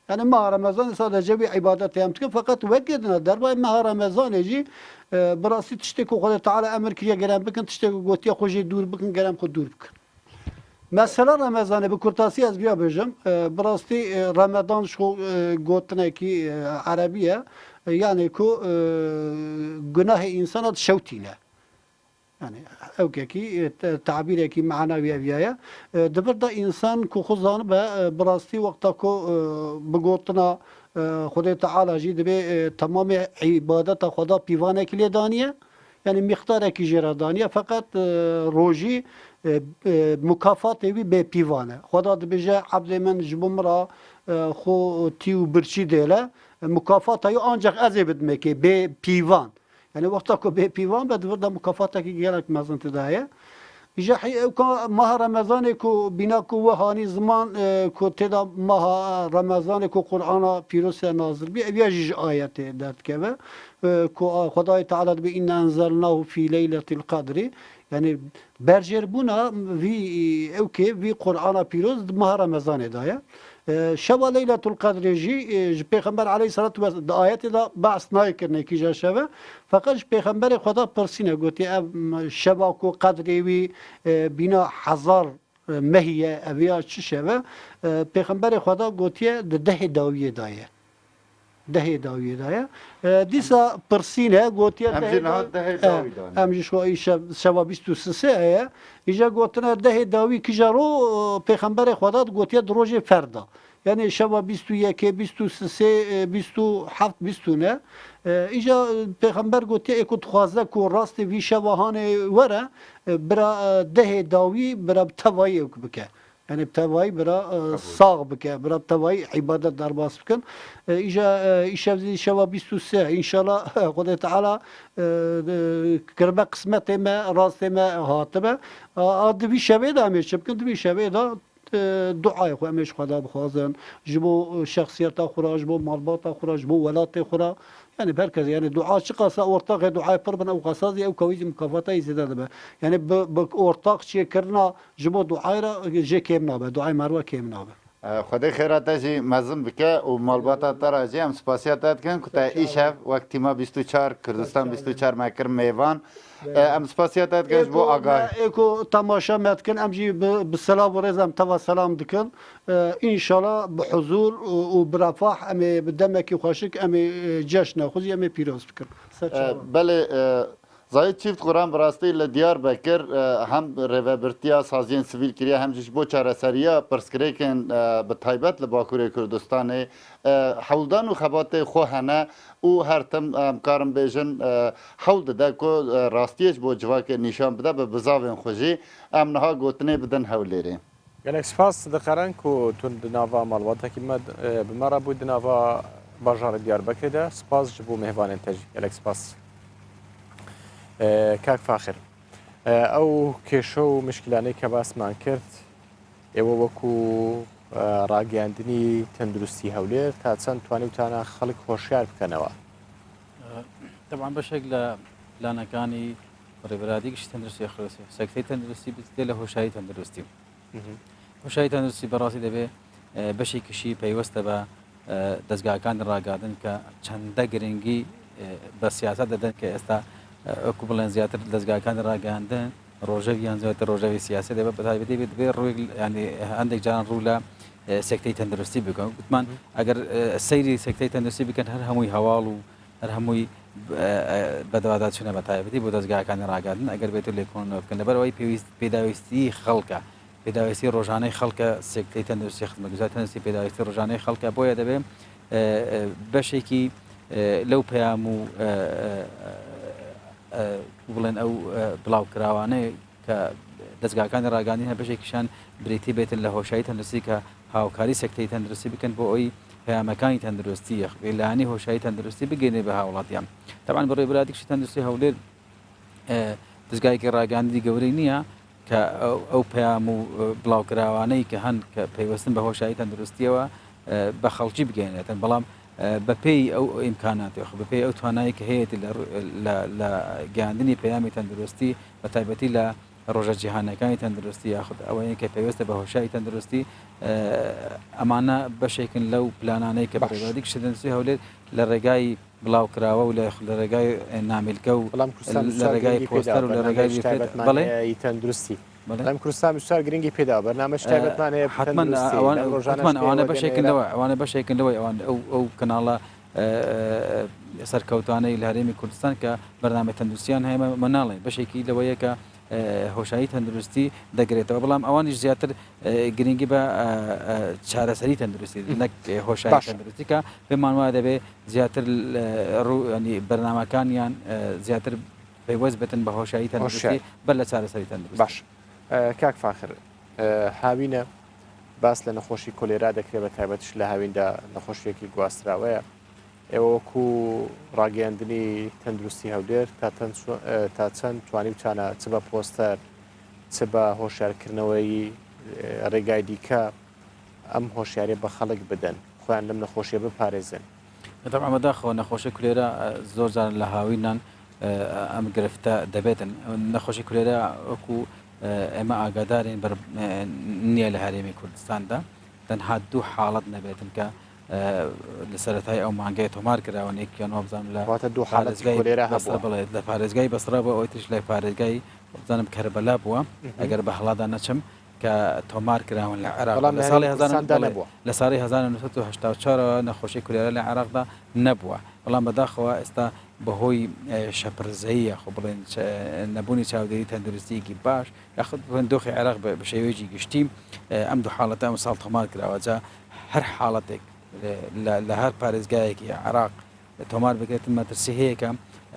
yani maha Remezanê sadece bir ibadet hem dikin fakat vekidine derbayê meha Remezanê jî birasî tiştê ku Xwedê Teala emir kiriye gerem bikin tiştê ku gotiya xwe jê dûr bikin gerem xwe dûr bikin. Mesela Ramazan'ı bu kurtası az bir bejim. Birasti Ramazan şu gotne ki Arabiye yani ku günah insana şevtine. Yani evkeki tabiri ki manavi eviyaya. Devirde insan ku khuzan be birasti vakta ku bu gotna Xwedê Teala jî dibe tamamı ibadeta Xweda pîvane kiliye daniye. Yani miktareki jêra daniye fakat rojî mukafat evi be pîvane. Xweda dibêje ebdê min ji bo min re xwe tî û birçî dêle mukafata yê ancak ez ê bidimekê bê pîvan. Yani wexta ku bê pîvan be divir de mukafatekî gelek mezin tidaye. Ji maha Remezanê ku bîna ku we hanî ziman ku têda maha Remezanê ku Qur'ana pîroz nazir bî ev ya jî ji ayetê derdikeve ku Xwedayê Teala dibe inna enzelnahu fî leyletil qadrî yani berjerbûna vî evkê vî Qur'ana pîroz maha Remezanê da ye. Şeva Leyletul Kadrê jî ji Pêxember aleyhissalatu vesselam di ayetê de behs nayekirine kîja şeve fakat ji Pêxemberê Xweda pirsîne gotiye ev şeva ku qedrê wî bîna hezar mehiye ev ya çi şeve Pêxemberê Xweda gotiye di dehê dawiyê da ye. Dehê dawiyê da ye. Dîsa pirsîne gotiye em jî şeva bîst û sisê heye îja gotine dehê dawî kîja ro Pêxemberê Xweda gotiye di rojê ferda. Yani şeva bîst û yekê bîst û sisê bîst û heft bîst û ne îja Pêxember gotiye ê ku dixwaze ku rastê vî şevahanê were bira dehê dawî bira tevayê bike. Yani tevayî bira sağ bike, bira tevayî ibadet derbas bikin. İja îşevzî şeva bîst û sê înşallah Xwedê Teala kirbe qismetê me rastê me hatibe. Di vî şevê de em ê çi bikin, di vî şevê de duayê xwe em ê ji Xweda bixwazin ji bo şexsiyeta xwe re, ji bo malbata xwe re, ji bo welatê xwe re. Yani herkes yani dua çıkarsa ortak dua yapar bana o kasaz ya o kaviz mukafata izleder be. Yani bu ortak şey kirna jibo duayra je kemna be. Duay marwa kemna be. خدای خیراتجی مزم بکه و مالباتا تراجی هم سپاسیاتات کن که تا ایشف وقتی ما 24 کردستان 24 مکر میوان ام سپاسیاتات کن بو آگاه اکو تماشا متکن امجی بالسلام و رزم توا سلام دکن انشالله بحضور و برفاح امی بدمکی خوشک امی جشن خوزی امی پیروز بکن بله زاید چیفت قرآن براستی لدیار بکر هم روابرتیا سازین سویل کریا هم جش بو چارەسەریە پرسکرێکن بە تایبەت لە باکووری کوردستانی حەولدان و خەباتێ خۆ هەنە و هەرتم کارم بێژن حەول دەدا کۆ ڕاستیەش بۆ civakê نیشان بده بە بزاوێن خوژی ئەم نەها گوتنێ بدەن هەولێرێ gelek spas dixerin ku tun di nava malbatekî me bi me re bû di nava bajarê Diyarbekirê de spas ji bo mêhvanên te jî gelek spas کاک فاخر ئەو کێشە و مشکلانەی کە باسمان کرد ئێوە وەکو ڕاگەاندنی تەندروستی هەولێر تا چەند توانیوتانە خەڵک هۆشیار بکەنەوە طبعا بەشێک لە پلانەکانی ڕێبەرادی گشتی تەندروستی خۆسی سەکتەی تەندروستی بێت لە هۆشایی تەندروستی هۆشایی تەندروستی بەڕاستی دەبێت بەشێکیشی پەیوەستە بە دەستگاکانی ڕاگاندن کە چەندە گرنگی بە سیاست دەدەن کە ئێستا ئەوکو بڵێن زیاتر دەستگاکانی ڕاگەاندن ڕۆژەویان زیاتر ڕۆژەوی سیاسی دەبێت بەتایبەتی بێت بێ ڕووی ینی هەندێک جاران ڕوو لە سەکتەی تەندروستی بکەن گوتمان ئەگەر سەیری سەکتەی تەندروستی بکەن هەر هەمووی هەواڵ و هەر هەمووی بەدەوادا چونە بەتایبەتی بۆ دەستگاکانی ڕاگەاندن ئەگەر بێت و لێکۆڵینەوە بکەن لەبەرەوەی پێداویستی خەڵکە پێداویستی ڕۆژانەی خەڵکە سەکتەی تەندروستی خزمەتگوزاری تەندروستی پێداویستی ڕۆژانەی خەڵکە بۆیە دەبێت بەشێکی لەو پەیام و بڵێن ئەو بڵاوکراوانەیە کە دەستگاکانی ڕاگەاندن هە بەشێکیشان بریتی بێتن لە هۆشایی تەندروستی کە هاوکاری سەکتەی تەندروستی بکەن بۆ ئەوی پەیامەکانی تەندروستی لایەنی هۆشایی تەندروستی بگەێنێ بە هاوڵاتیان تەبعاً بە ڕێبەرادێکی تەندروستی هەولێر دەستگایەکی ڕاگەاندنی گەورەی نییە کە ئەو پەیام و بڵاوکراوانەی کە هەن کە پەیوەستن بە هۆشایی تەندروستیەوە بە خەڵکی بگەێنێتن بەڵام بەپێی ئەو ئیمکاناتی بەپێی ئەو توانایی کە هەیەی لە گەاندنی پەیامی تەندروستی بە تایبەتی لە ڕۆژە جیهانەکانی تەندروستی یاخود ئەوەیە کە پێویستە بە هۆشایی تەندروستی ئەمانە بەشێکن لەو پلانانەی کە بەڕێوەدی کشتەندروستی هەولێر لە ڕێگای بڵاوکراوە و لە ڕێگای نامیلکە و لە ڕێگای پۆستەر و لە ڕێگای بەڵێ تەندروستی بەڵام کوردستان بسیار گرنگی پێدا بەرنامەی تایبەتمان هەیە ئەوانە بەشێکن لەوە ئەوانە بەشێکن لەوەی ئەوان ئەو کەناڵە سەرکەوتانەی لە هەرێمی کوردستان کە بەرنامە تەندروستیان هەیە مەناڵێ بەشێکی لەوەیە کە هۆشایی تەندروستی دەگرێتەوە بەڵام ئەوانیش زیاتر گرنگی بە چارەسەری تەندروستی نەک هۆشایی تەندروستی کە پێمان وایە دەبێت زیاتر ڕوو بەرنامەکانیان زیاتر پەیوەست بێتن بە هۆشایی تەندروستی بەر لە چارەسەری تەندروستی باش کاک فاخر هاوینە باس لە نەخۆشی کۆلێرا دەکرێت بە تایبەتش لە هاویندا نەخۆشیەکی گواستراوەیە ئێوە وەکو ڕاگەاندنی تەندروستی هەولێر تا چەند توانی بچانە چ بە پۆستەر چ بە هۆشیارکردنەوەی ڕێگای دیکە ئەم هۆشیارێ بە خەڵک بدەن خۆیان لەم نەخۆشیە بپارێزن بەداخەوە نەخۆشی کولێرە زۆر جار لە هاوینان ئەم گرفتە دەبێتن نەخۆشی کولێرە وەکو ئێمە ئاگادارین نییە لە هەرێمی کوردستاندا تەنها دوو حاڵەت نەبێتن کە لە سەرەتای ئەو مانگای تۆمار کراوەنێکیان وابزانم لە پارێزگای بەسرا بە ئەوی تش لای پارێزگای بزانم کەربەلا بووە ئەگەر بە هەڵادا نەچم کە تۆمار کراون لە عێراق لە ساڵی 1984 نەخۆشی کولێرە لە عێراقدا نەبووە بەڵام بەداخەوە ئێستا بەهۆی شەپرزەیە خۆ بڵێن نەبوونی چاودێری تەندروستیەکی باش یاخود دۆخی عێراق بە شێوەیەکی گشتی ئەم دوو حاڵەتە ئەم ساڵ تۆمار کراوە جا هەر حاڵەتێک لە هەر پارێزگایەکی عێراق تۆمار بکرێتن مەترسی هەیەکە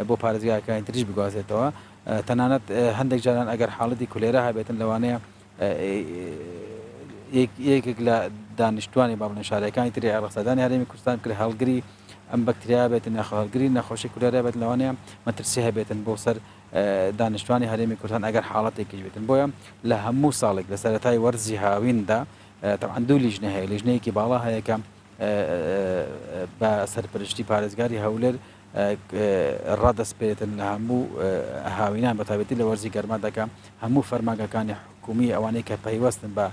بۆ پارێزگایەکانی تریش بگوازێتەوە تەنانەت هەندێک جاران ئەگەر حاڵەتی کولێرە هەبێتن لەوانەیە یەکێک لە دانیشتوانی با بڵێن شارەکانی تری عێراقسەدانی هەرێمی کوردستان کرد هەڵگری ئەم بەکتریا بێتن هەڵگری نەخۆشی کولێرە بێت لەوانەیە مەترسی هەبێتن بۆ سەر دانیشتوانی هەرێمی کوردستان ئەگەر حاڵەتێکیش بێتن بۆیە لە هەموو ساڵێک لە سەرەتای وەرزی هاویندا طبعا دوو لیژنە هەیە لیژنەیەکی باڵا هەیە کە بە سەرپەرشتی پارێزگاری هەولێر ڕادەست بێتن لە هەموو هاوینان بە تایبەتی لە وەرزی گەرما دەکەم هەموو فەرمانگەکانی حکومی ئەوانەی کە پەیوەستن بە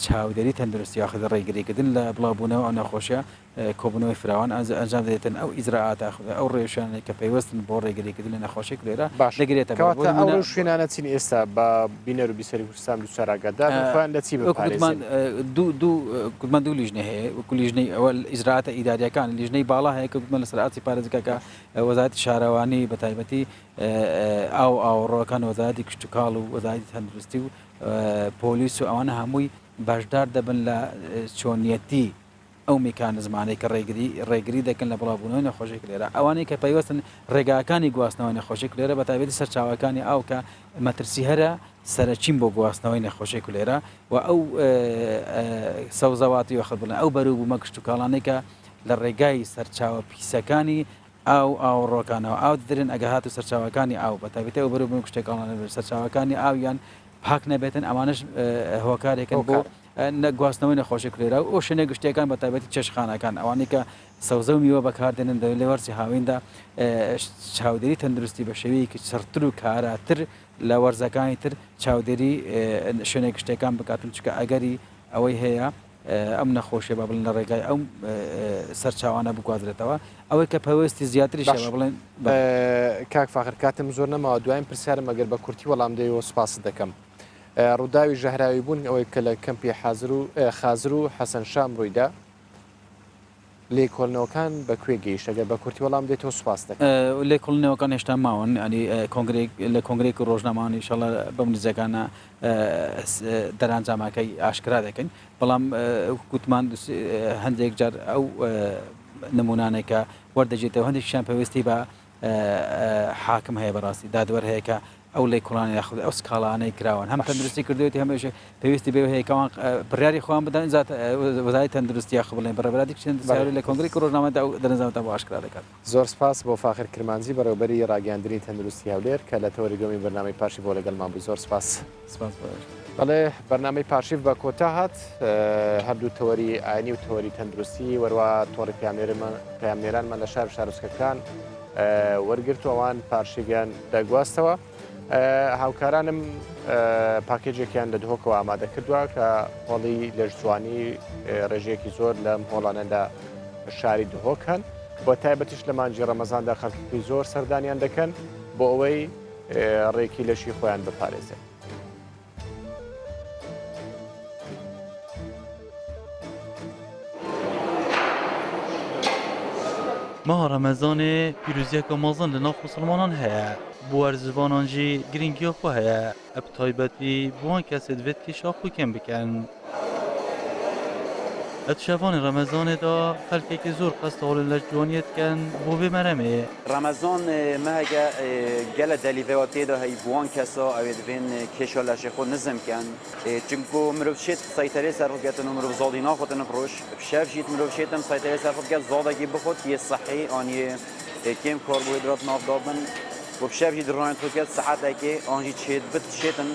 چاودێری تەندروستی یاخد ڕێگریکردن لە بڵاوبوونەوە ئەو نەخۆشیە کۆبوونەوەی فراوان ئەنجام دێتن ئەو ئیزراعات ئەو ڕێوشانێک کە پێیوەستن بۆ ڕێگریکردن لە نەخۆشیێک لێرە دەگرێتەوە ئەو شوێنانە چین ئێستا بە بینەر و بیسەری کوردستان دووسەراگەدار لە چی گوتمان دوو لیژنە هەیە وەکو لیژنەی ئەوە ئیزراعاتە ئیداریەکان لیژنەی باڵا هەیە کە گوتمان لە سەرعاتی پارێزگاکە وەزارەتی شارەوانی بە تایبەتی ئەو ئاوڕۆکان وەزارەتی کشتتوکاڵ و وەزارەتی تەندروستی و پۆلیس و ئەوانە هەمووی باشدار دەبن لە چۆنیەتی ئەو میکانزمانەی کە ڕێگری دەکەن لە بڵاوبوونەوەی نەخۆشێک لێرە ئەوانەی کە پەیوەستن ڕێگاکانی گواستنەوەی نەخۆشێک لێرە بە تایبەتی سەرچاوەکانی ئاو کە مەترسی هەرە سەرچین بۆ گواستنەوەی نەخۆشێک لێرە و ئەو سەوزەواتی وەخت بڵێن ئەو بەروو بوومە کشتتوکاڵانەی کە لە ڕێگای سەرچاوە پیسەکانی ئاوڕۆکانەوە ئاو دەرن ئەگە هات و سەرچاوەکانی ئاو بە تایبەتی ئەو بەروو بووم کشتێکاڵانە سەرچاوەکانی ئاویان پاک نەبێتن ئەمانش هۆکارێکن بۆ گواستنەوەی نەخۆشی کولێرە و ئەو شوێنە گشتەکان بە تایبەتی چێشخانەکان ئەوانەی کە سەوزە و میوە بەکاردێنن لە وەرزی هاویندا چاودێری تەندروستی بە شێوەیەکی سەرتر و کاراتر لە وەرزەکانی تر چاودێری شوێنە گشتەکان بکاتن چکە ئەگەری ئەوەی هەیە ئەم نەخۆشیە بە بڵێن لە ڕێگای ئەو سەرچاوانە بگوازرێتەوە ئەوەی کە پەیوەستی زیاتری شە بڵێن کاک فاخر کاتم زۆر نەماوە دوایین پرسیارم ئەگەر بە کورتی وەڵام دەیەوە سوپاس دەکەم. ڕووداوی ژەهراوی بوون ئەوەی کە لە کەمپی خازر و حەسەن شام ڕوویدا لێکۆڵنەوەکان بەکوێ گەیشتەگەر بە کورتی وەڵام دێتەوە سوپاس دەکەم. لێکۆڵنەوەکان هێشتا ماون ینی لە کۆنگرێک و ڕۆژنامانی ئینشاڵڵا بەم نزیەکانە دەرانجامەکەی ئاشکرا دەکەین بەڵام گوتمان هەندێک جار ئەو نمونانێک کە وەردەجێتەوە هەندێکیشیان پێویستی بە حاکم هەیە بەڕاستی دادوەر هەیە کە ئەو لێ کوڵانی یاخود ئەو سکاڵانەی کراون هەم تەندروستی کردوێتی هەمێش پێویستی بێ هەیەکەوان بڕیاری خۆیان بدەن وەزارەتی تەندروستی یاخ بڵێن بەڕێبەتی لە کۆنگرێک ڕۆژنامەدا دەرەنجامەوە بۆ ئاشکرا دەکات. زۆر سپاس بۆ فاخر کرمانجی بەڕێوەبەری ڕاگەاندنی تەندروستی هەولێر کە لە تەوەری دومی بەرنامەی پاشی بۆ لەگەڵمان بووی. زۆر سپاس. بەڵێ بەرنامەی پاشیف بە کۆتا هات هەردوو تەوەری ئاینی و تەوەری تەندروستی وەروە تۆڕی پەیامنێرانمان لە شار شارۆچکەکان وەرگرت و ئەوان پارشێکیان دەگواستەوە. هاوکارانم پاکێجێکیان لە دهۆکەوە ئامادە کردووە کە هۆڵی لەشجوانی ڕێژەیەکی زۆر لەم هۆڵانە لە شاری دهۆکەن بۆ تایبەتیش لە مانجی ڕەمەزاندا خەڵکی زۆر سەردانیان دەکەن بۆ ئەوەی ڕێکی لەشی خۆیان بپارێزێن. ماه رمضان پیروزیەکە مازن لە ناو مسلمانان هەیە بۆ وەرزبانان جی گرنگیە خۆ هەیە ئەب تایبەتی بۆوان کەسێ دوێت کێشا خۆکێن بکەن. ئەت شەڤانی ڕەمەزانێدا خەلکێکی زۆر قەستەوەڵن لە جوانیەتکەن بۆ بێمەرەمێ. ڕەمەزان مەهەگە گەلە دەلیڤەوە تێدا هەی بوان کەسا ئەوێ دەبێن کێشا لەشێ خۆ نزمکەن چونکو مرۆڤ شێت سەیتەرێ سەر خۆگەتن و مرۆڤ زاڵی ناخۆتن بڕۆژ شەف ژیت مرۆڤ شێتم سەیتەرێ سەر خۆگەت زاڵێکی بخۆت یە سەحی ئانیە کێم کاربۆهیدرات نافدابن و شەف ژیت ڕۆیان خۆگەت سەعاتێکی ئانجی چێت بت شێتن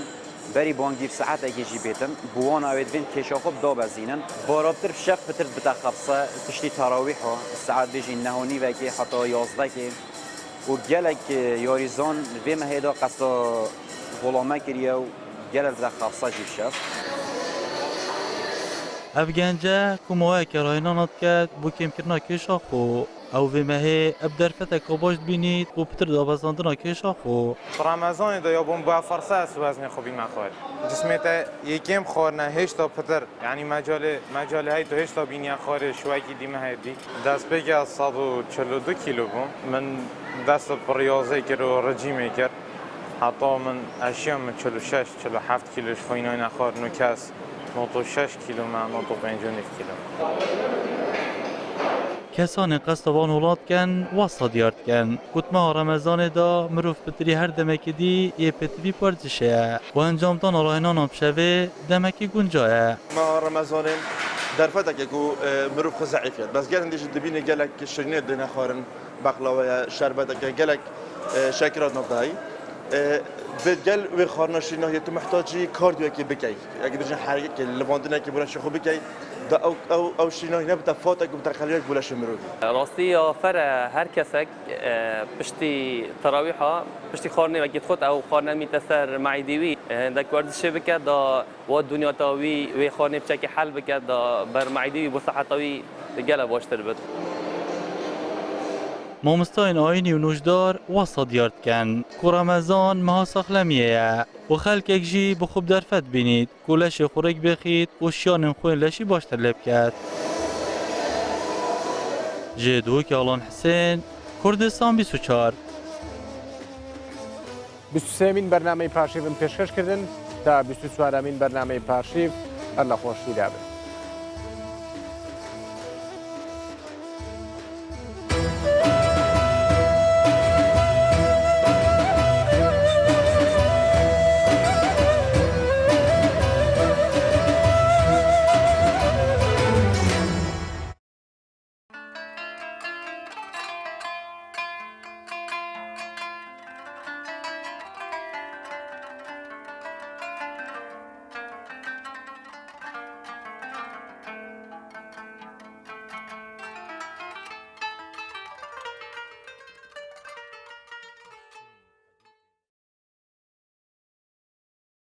بەری بانگیف سەعاتێکێکی بێتن بوان ئاوێت بێن کێشا خۆ دابەزینن بارابتر شەف بتر بتە خەبسە تشتی تەراویحە سەعات بێژی نەهۆنیڤێکی حتا یازدەکێ و gelek yarizan vê mehêda qesa golame kiriye û gelek de xafsa jî şev. Ev gence ku mawayeke rahinanat ket bû kêmkirina kêşa xwe ew vê mehê ev derfeteka baş dibînît û pitir dabezandina kêşa xwe. Ramazanê de ya bûm ba fersa ez weznê xwe bîme xwe. Cismê te yekêm xwarine hêşta pitir yanî mecalê hey tu hêşta bîniya xwarê şwekî dîme heye dî. Destpêka 142 kîlo bûm. Min dest piryazê kir û rejîmê kir. Heta min eşya min 46-47 kîlo ji xwînayê xwar nû kes 96 kîlo me 95 kîlo. Kesanê qestevan holatken wasta diyar dikin. Gotmeha Remezanê da mirov pitirî her demekî dî yê pêtivî parçiş ye. Û encamdana rahînanan pişevê demekî gunca ye. Meha Remezanê derfetekê ku mirov xwe zeîf ye. Bes gelên jî dibîne gelek şirînê dîne xwarin, beqlaweye, şerbeteke gelek şekirat navdayî. بتقل وخارناشي نهي تو محتاجي كارديو كي بكاي اگه بجن حركه كي لواندنا كي بولا شخو بكاي دا او شيء نهي نبدا فوتك بتخليك بولا شمرو راستي فرا هر کسک پشتی تراویحا پشتی خارنه و گیت خود او خارنه میتسر معیدیوی دک ورزش بکد دا و دنیا تاوی و خارنه بچکی حل بکد دا بر معیدیوی بو صحتاوی دگل باشتر بد مامستاین آینی و نوشدار واسا دیارد کن که رمضان مها ساخلمیه و خلک اکجی بخوب درفت بینید که لش خورک بخید و شیان خوین لشی باشتر لب کرد جدو که آلان حسین کردستان 24 23مین بەرنامەی پاشیڤم پێشکەش کردن تا 24مین بەرنامەی پاشیڤ هەر لە خۆشی دابن.